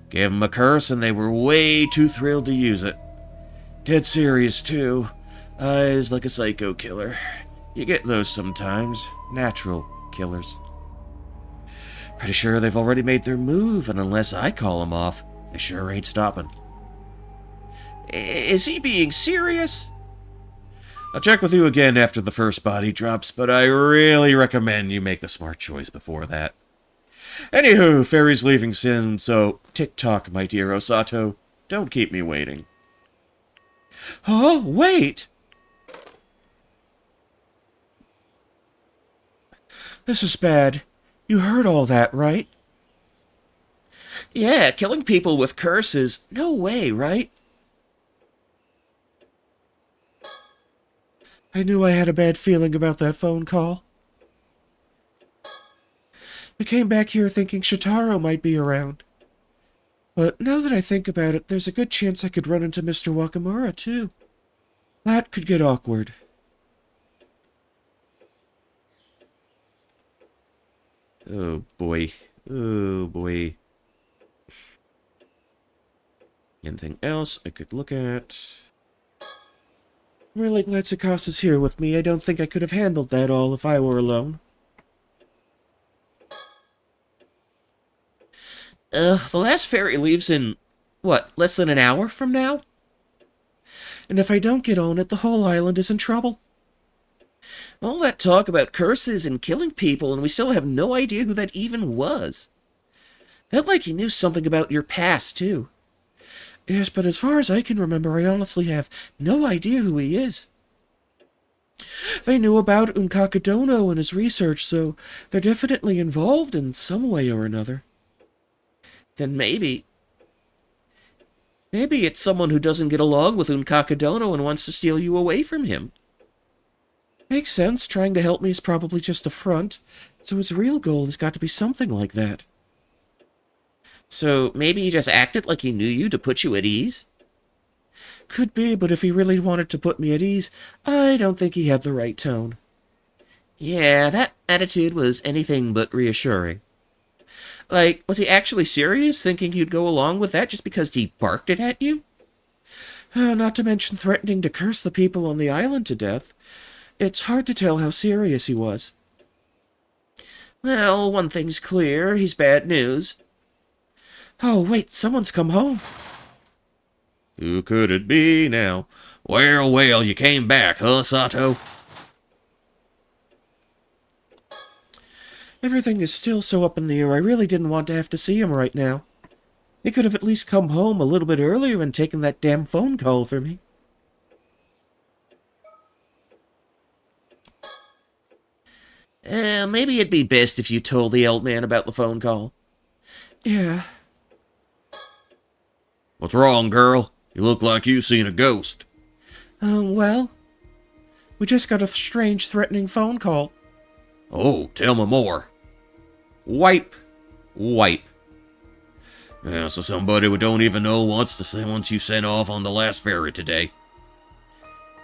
Gave them a curse and they were way too thrilled to use it. Dead serious too. Eyes like a psycho killer. You get those sometimes. Natural killers. Pretty sure they've already made their move, and unless I call them off, they sure ain't stopping. Is he being serious? I'll check with you again after the first body drops, but I really recommend you make the smart choice before that. Anywho, ferry's leaving soon, so tick-tock, my dear Osato. Don't keep me waiting. Oh, wait! This is bad. You heard all that, right? Yeah, killing people with curses. No way, right? I knew I had a bad feeling about that phone call. We came back here thinking Shitaro might be around. But now that I think about it, there's a good chance I could run into Mr. Wakamura, too. That could get awkward. Oh boy. Oh boy. Anything else I could look at? I'm really glad Tsukasa's here with me. I don't think I could have handled that all if I were alone. The last ferry leaves in, what, less than an hour from now? And if I don't get on it, the whole island is in trouble. All that talk about curses and killing people, and we still have no idea who that even was. Felt like he knew something about your past, too. Yes, but as far as I can remember, I honestly have no idea who he is. They knew about Unkakadono and his research, so they're definitely involved in some way or another. Then maybe it's someone who doesn't get along with Unkakadono and wants to steal you away from him. Makes sense. Trying to help me is probably just a front, so his real goal has got to be something like that. So maybe he just acted like he knew you to put you at ease? Could be, but if he really wanted to put me at ease, I don't think he had the right tone. Yeah, that attitude was anything but reassuring. Like, was he actually serious, thinking you'd go along with that just because he barked it at you? Not to mention threatening to curse the people on the island to death. It's hard to tell how serious he was. Well, one thing's clear, he's bad news. Oh, wait, someone's come home. Who could it be now? Well, you came back, huh, Sato? Everything is still so up in the air, I really didn't want to have to see him right now. He could have at least come home a little bit earlier and taken that damn phone call for me. Maybe it'd be best if you told the old man about the phone call. Yeah. What's wrong, girl? You look like you seen a ghost. Well, we just got a strange, threatening phone call. Oh, tell me more. Wipe. Yeah, so somebody we don't even know wants to say once you sent off on the last ferry today.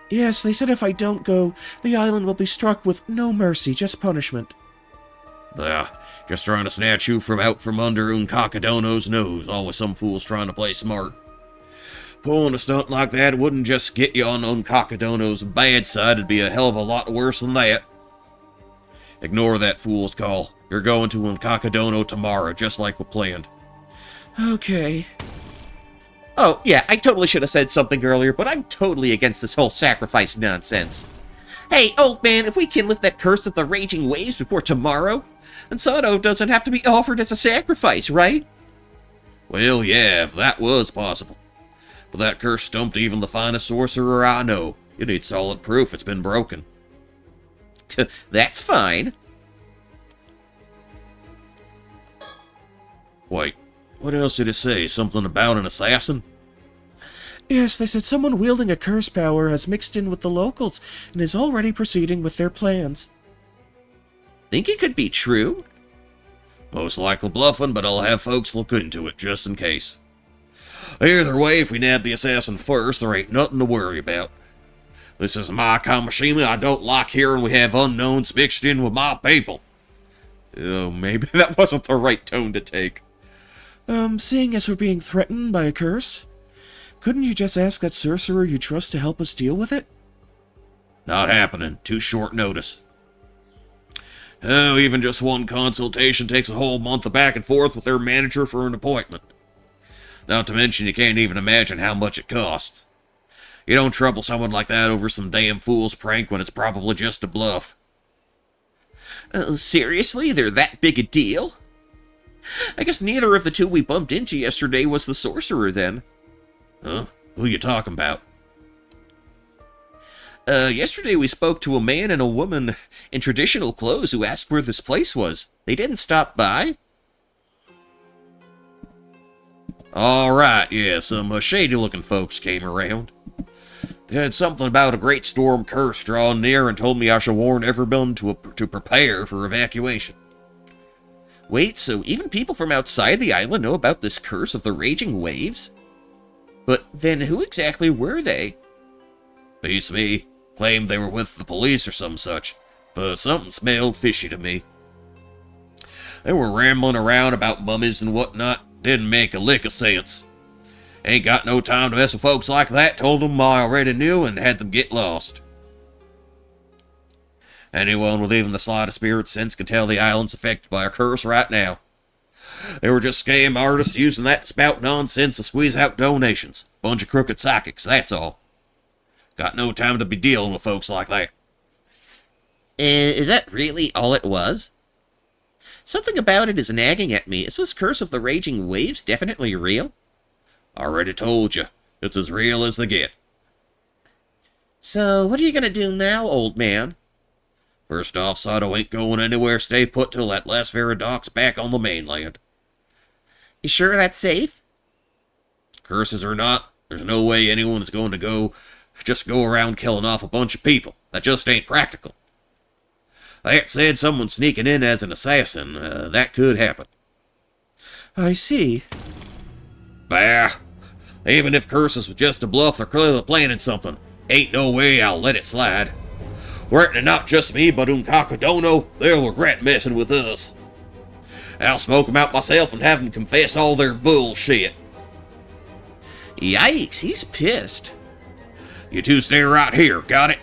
Yes, they said if I don't go, the island will be struck with no mercy, just punishment. Just trying to snatch you out from under Unkakadono's nose. Always some fools trying to play smart. Pulling a stunt like that wouldn't just get you on Unkakadono's bad side, it'd be a hell of a lot worse than that. Ignore that fool's call. You're going to Unkakadono tomorrow, just like we planned. Okay. Oh, yeah, I totally should have said something earlier, but I'm totally against this whole sacrifice nonsense. Hey, old man, if we can lift that curse of the raging waves before tomorrow, then Sato doesn't have to be offered as a sacrifice, right? Well, yeah, if that was possible. But that curse stumped even the finest sorcerer I know. You need solid proof it's been broken. That's fine. Wait, what else did it say? Something about an assassin? Yes, they said someone wielding a curse power has mixed in with the locals and is already proceeding with their plans. Think it could be true? Most likely bluffing, but I'll have folks look into it, just in case. Either way, if we nab the assassin first, there ain't nothing to worry about. This is my Kamishima. I don't like hearing we have unknowns mixed in with my people. Oh, maybe that wasn't the right tone to take. Seeing as we're being threatened by a curse, couldn't you just ask that sorcerer you trust to help us deal with it? Not happening. Too short notice. Oh, even just one consultation takes a whole month of back and forth with their manager for an appointment. Not to mention you can't even imagine how much it costs. You don't trouble someone like that over some damn fool's prank when it's probably just a bluff. Seriously? They're that big a deal? I guess neither of the two we bumped into yesterday was the sorcerer then. Huh? Who you talking about? Yesterday we spoke to a man and a woman in traditional clothes who asked where this place was. They didn't stop by. Alright, yeah, some shady-looking folks came around. They had something about a great storm curse drawing near and told me I should warn everyone to prepare for evacuation. Wait, so even people from outside the island know about this curse of the raging waves? But then who exactly were they? Beats me. Claimed they were with the police or some such, but something smelled fishy to me. They were rambling around about mummies and whatnot. Didn't make a lick of sense. Ain't got no time to mess with folks like that. Told them I already knew and had them get lost. Anyone with even the slightest spirit sense can tell the island's affected by a curse right now. They were just scam artists using that to spout nonsense to squeeze out donations. Bunch of crooked psychics, that's all. Got no time to be dealing with folks like that. Is that really all it was? Something about it is nagging at me. Is this curse of the raging waves definitely real? Already told you. It's as real as they get. So, what are you gonna do now, old man? First off, Sato ain't going anywhere. Stay put till that last Veridoc's back on the mainland. You sure that's safe? Curses or not, there's no way anyone is going to go around killing off a bunch of people. That just ain't practical. That said, someone sneaking in as an assassin, that could happen. I see. Bah! Even if curses was just a bluff, they're clearly planning something. Ain't no way I'll let it slide. Were it not just me, but Kakadono, they'll regret messing with us. I'll smoke them out myself and have them confess all their bullshit. Yikes, he's pissed. You two stay right here, got it?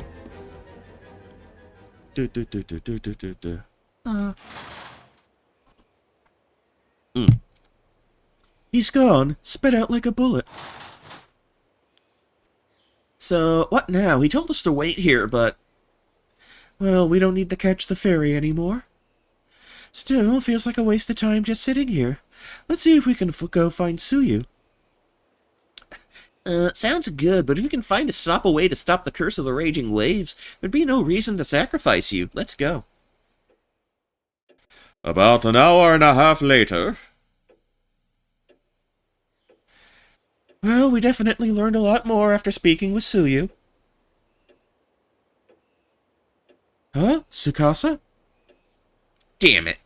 He's gone. Spit out like a bullet. So, what now? He told us to wait here, but... Well, we don't need to catch the ferry anymore. Still, feels like a waste of time just sitting here. Let's see if we can go find Suyu. Sounds good, but if you can find a way to stop the curse of the raging waves, there'd be no reason to sacrifice you. Let's go. About an hour and a half later. Well, we definitely learned a lot more after speaking with Suyu. Huh? Tsukasa? Damn it.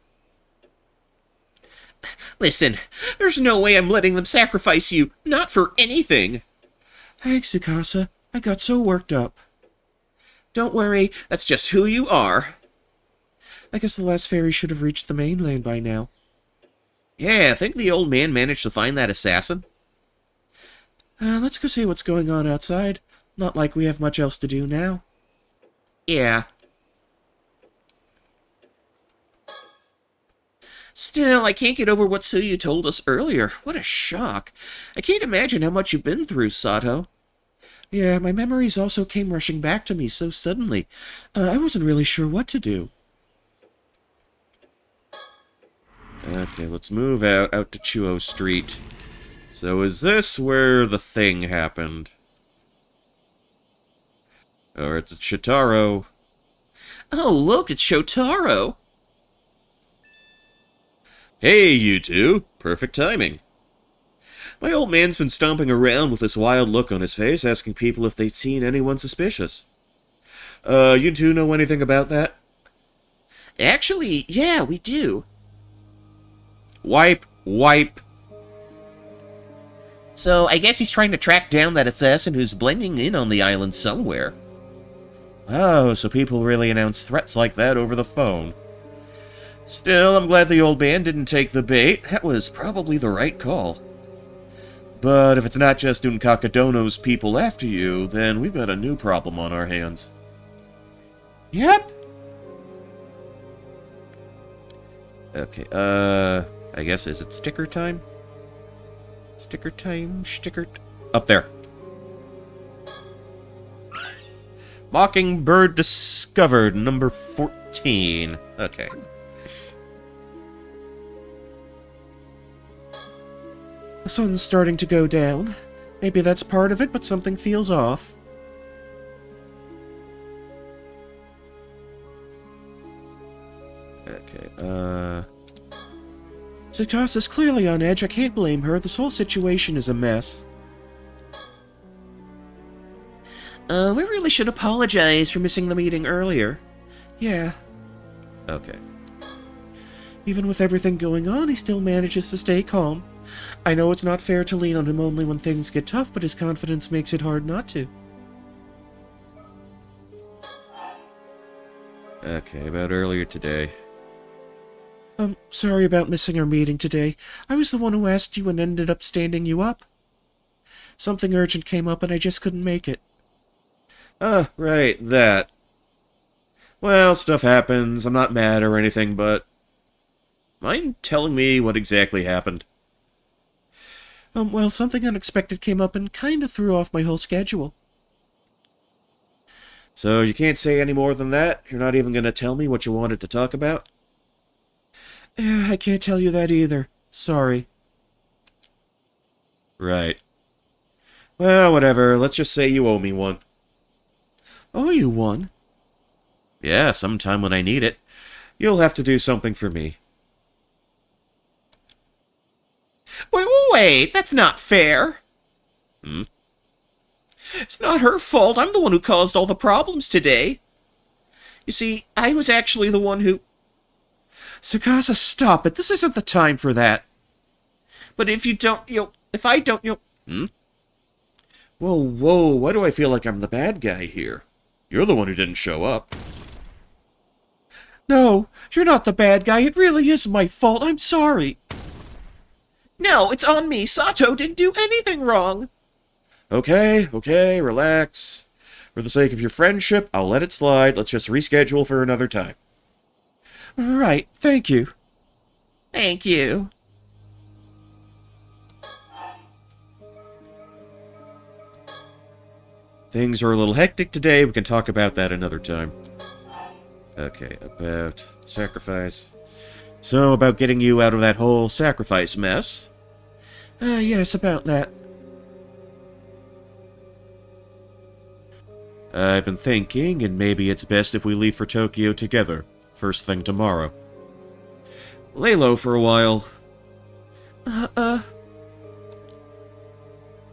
Listen, there's no way I'm letting them sacrifice you. Not for anything. Thanks, Tsukasa. I got so worked up. Don't worry, that's just who you are. I guess the last ferry should have reached the mainland by now. Yeah, I think the old man managed to find that assassin. Let's go see what's going on outside. Not like we have much else to do now. Yeah. Still, I can't get over what Suyu told us earlier. What a shock. I can't imagine how much you've been through, Sato. Yeah, my memories also came rushing back to me so suddenly. I wasn't really sure what to do. Okay, let's move out to Chuo Street. So is this where the thing happened? Or it's Shotaro. Oh, look, it's Shotaro. Hey, you two. Perfect timing. My old man's been stomping around with this wild look on his face, asking people if they'd seen anyone suspicious. You two know anything about that? Actually, yeah, we do. Wipe. So, I guess he's trying to track down that assassin who's blending in on the island somewhere. Oh, so people really announce threats like that over the phone. Still, I'm glad the old man didn't take the bait. That was probably the right call. But if it's not just Unkakadono's people after you, then we've got a new problem on our hands. Yep. Okay, I guess, is it sticker time? Sticker time? Up there. Mockingbird discovered, number 14. Okay. The sun's starting to go down. Maybe that's part of it, but something feels off. Okay, Tsukasa's clearly on edge. I can't blame her. This whole situation is a mess. We really should apologize for missing the meeting earlier. Yeah. Okay. Even with everything going on, he still manages to stay calm. I know it's not fair to lean on him only when things get tough, but his confidence makes it hard not to. Okay, about earlier today. Sorry about missing our meeting today. I was the one who asked you and ended up standing you up. Something urgent came up and I just couldn't make it. Ah, right, that. Well, stuff happens. I'm not mad or anything, but... mind telling me what exactly happened? Well, something unexpected came up and kinda threw off my whole schedule. So you can't say any more than that? You're not even gonna tell me what you wanted to talk about? I can't tell you that either. Sorry. Right. Well, whatever. Let's just say you owe me one. Owe you one? Yeah, sometime when I need it. You'll have to do something for me. Wait, that's not fair. Hmm? It's not her fault. I'm the one who caused all the problems today. You see, I was actually the one who... Tsukasa, stop it. This isn't the time for that. But if you don't, if I don't, Hmm? Whoa, why do I feel like I'm the bad guy here? You're the one who didn't show up. No, you're not the bad guy. It really is my fault. I'm sorry. No, it's on me. Sato didn't do anything wrong. Okay, relax. For the sake of your friendship, I'll let it slide. Let's just reschedule for another time. Right, thank you. Thank you. Things are a little hectic today. We can talk about that another time. Okay, about sacrifice. So, about getting you out of that whole sacrifice mess. Yes, about that. I've been thinking, and maybe it's best if we leave for Tokyo together, first thing tomorrow. Lay low for a while.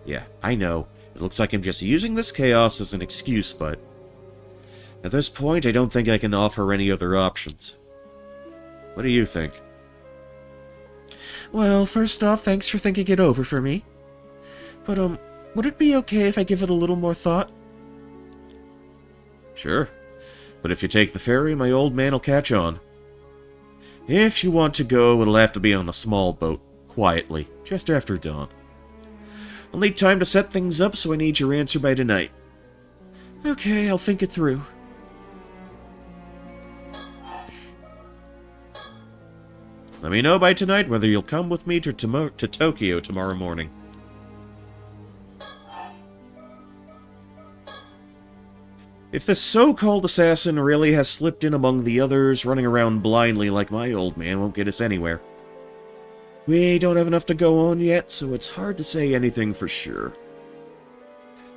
Yeah, I know. It looks like I'm just using this chaos as an excuse, but... at this point, I don't think I can offer any other options. What do you think? Well, first off, thanks for thinking it over for me. But, would it be okay if I give it a little more thought? Sure. But if you take the ferry, my old man'll catch on. If you want to go, it'll have to be on a small boat, quietly, just after dawn. I'll need time to set things up, so I need your answer by tonight. Okay, I'll think it through. Let me know by tonight whether you'll come with me to Tokyo tomorrow morning. If this so-called assassin really has slipped in among the others, running around blindly like my old man won't get us anywhere. We don't have enough to go on yet, so it's hard to say anything for sure.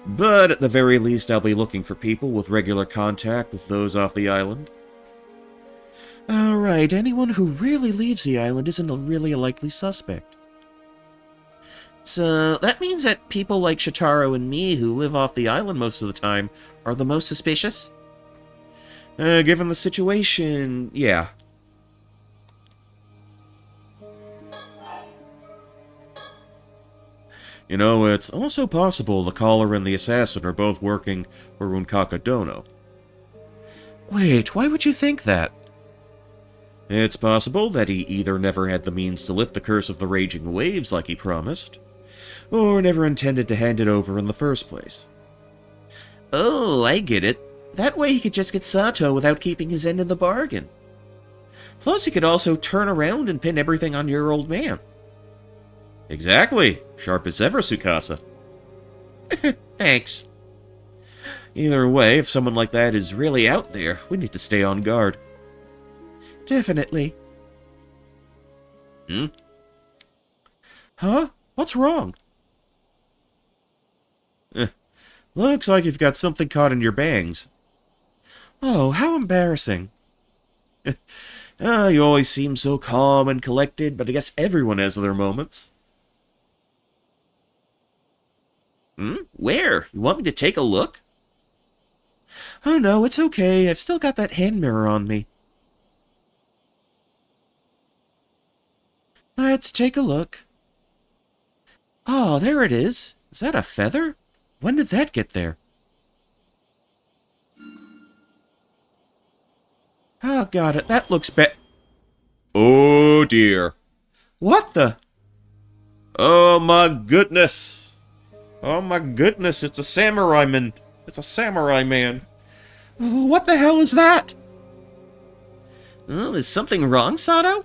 But at the very least, I'll be looking for people with regular contact with those off the island. Alright, anyone who really leaves the island isn't really a likely suspect. So, that means that people like Shitaro and me who live off the island most of the time are the most suspicious? Given the situation, yeah. You know, it's also possible the caller and the assassin are both working for Runkaka Dono. Wait, why would you think that? It's possible that he either never had the means to lift the curse of the raging waves like he promised, or never intended to hand it over in the first place. Oh, I get it. That way he could just get Sato without keeping his end of the bargain. Plus, he could also turn around and pin everything on your old man. Exactly. Sharp as ever, Tsukasa. Thanks. Either way, if someone like that is really out there, we need to stay on guard. Definitely. Hmm? Huh? What's wrong? Looks like you've got something caught in your bangs. Oh, how embarrassing. You always seem so calm and collected, but I guess everyone has their moments. Where? You want me to take a look? Oh no, it's okay. I've still got that hand mirror on me. Let's take a look. Oh, there it is. Is that a feather? When did that get there? Oh, got it. That looks Oh dear. What the? Oh my goodness. Oh my goodness, it's a samurai man. It's a samurai man. What the hell is that? Oh, is something wrong, Sato?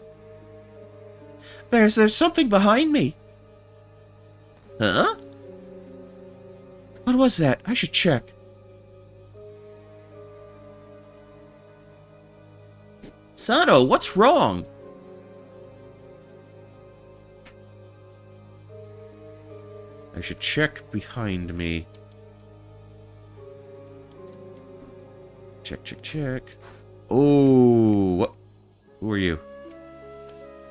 There's something behind me. Huh? What was that? I should check. Sato, what's wrong? I should check behind me. Check, check, check. Oh, what? Who are you?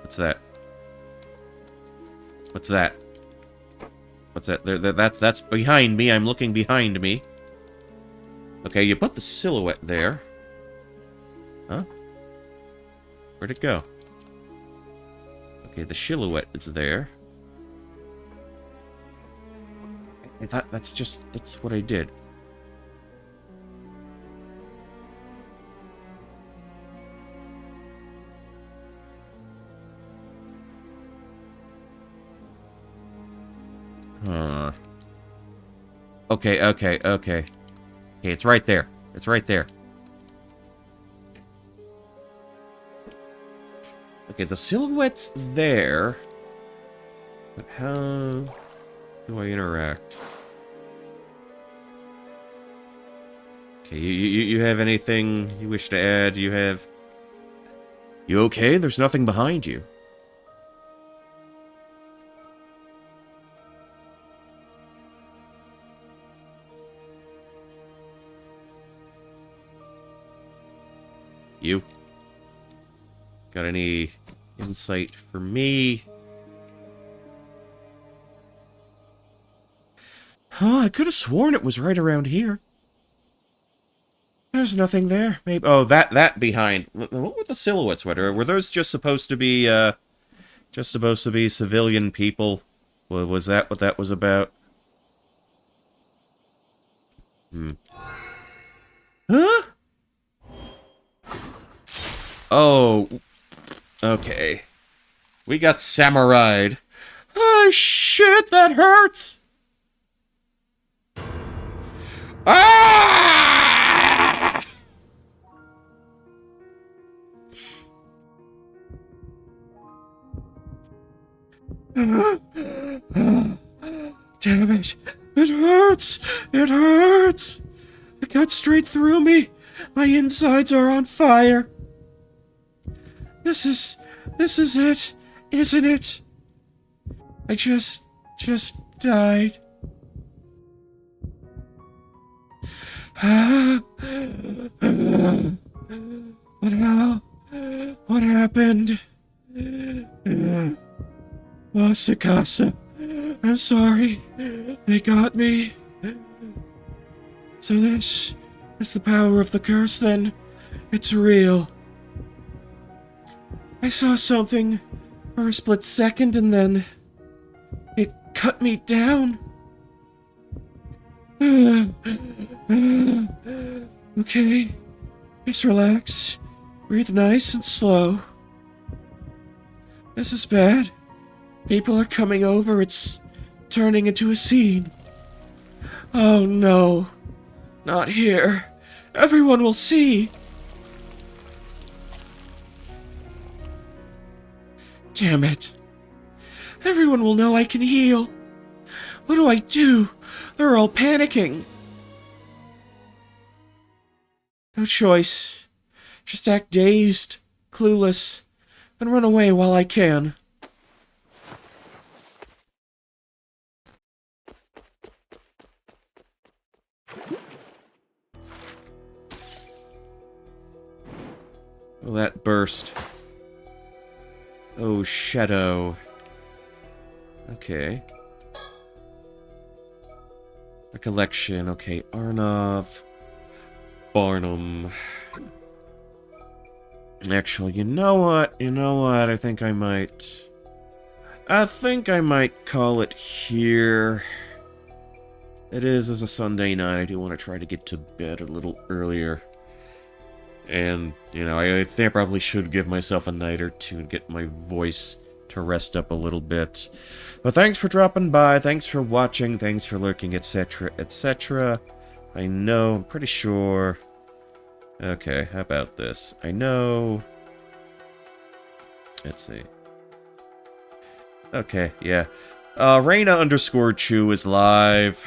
What's that? What's that? What's that? That's behind me. I'm looking behind me. Okay, you put the silhouette there. Huh? Where'd it go? Okay, the silhouette is there. I thought that's what I did. Huh. Okay. Okay, it's right there. It's right there. Okay, the silhouette's there. But how do I interact? Okay, you have anything you wish to add? You okay? There's nothing behind you. You? Got any insight for me? Huh, I could have sworn it was right around here. There's nothing there. Maybe. Oh, that behind. What were the silhouettes? Were those just supposed to be civilian people? Was that what that was about? Huh? Oh, okay. We got samurai'd. Oh, shit, that hurts! Ah! Damn it. It hurts! It hurts! It got straight through me. My insides are on fire. This is it, isn't it? I just died. What happened? Oh, Sakasa, I'm sorry. They got me. So this is the power of the curse, then? It's real. I saw something for a split second, and then it cut me down. Okay, just relax. Breathe nice and slow. This is bad. People are coming over. It's turning into a scene. Oh no. Not here. Everyone will see. Damn it. Everyone will know I can heal. What do I do? They're all panicking. No choice. Just act dazed, clueless, and run away while I can. Oh, that burst. Oh, Shadow. Okay. Recollection. Okay, Arnov. Barnum. Actually, you know what? I think I might call it here. It is a Sunday night. I do want to try to get to bed a little earlier. And, I think I probably should give myself a night or two and get my voice to rest up a little bit. But thanks for dropping by, thanks for watching, thanks for lurking, etc., etc. I know, I'm pretty sure... Okay, how about this? I know... Let's see. Okay, yeah. Reina_Chu is live.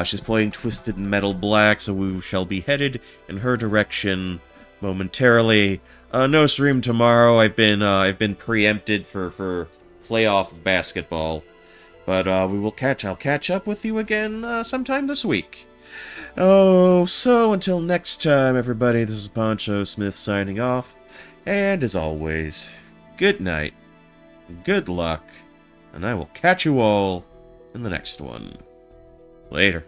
She's playing Twisted Metal Black, so we shall be headed in her direction momentarily. No stream tomorrow. I've been preempted for playoff basketball, but I'll catch up with you again sometime this week. Oh, so until next time, everybody. This is Poncho Smith signing off, and as always, good night, good luck, and I will catch you all in the next one. Later.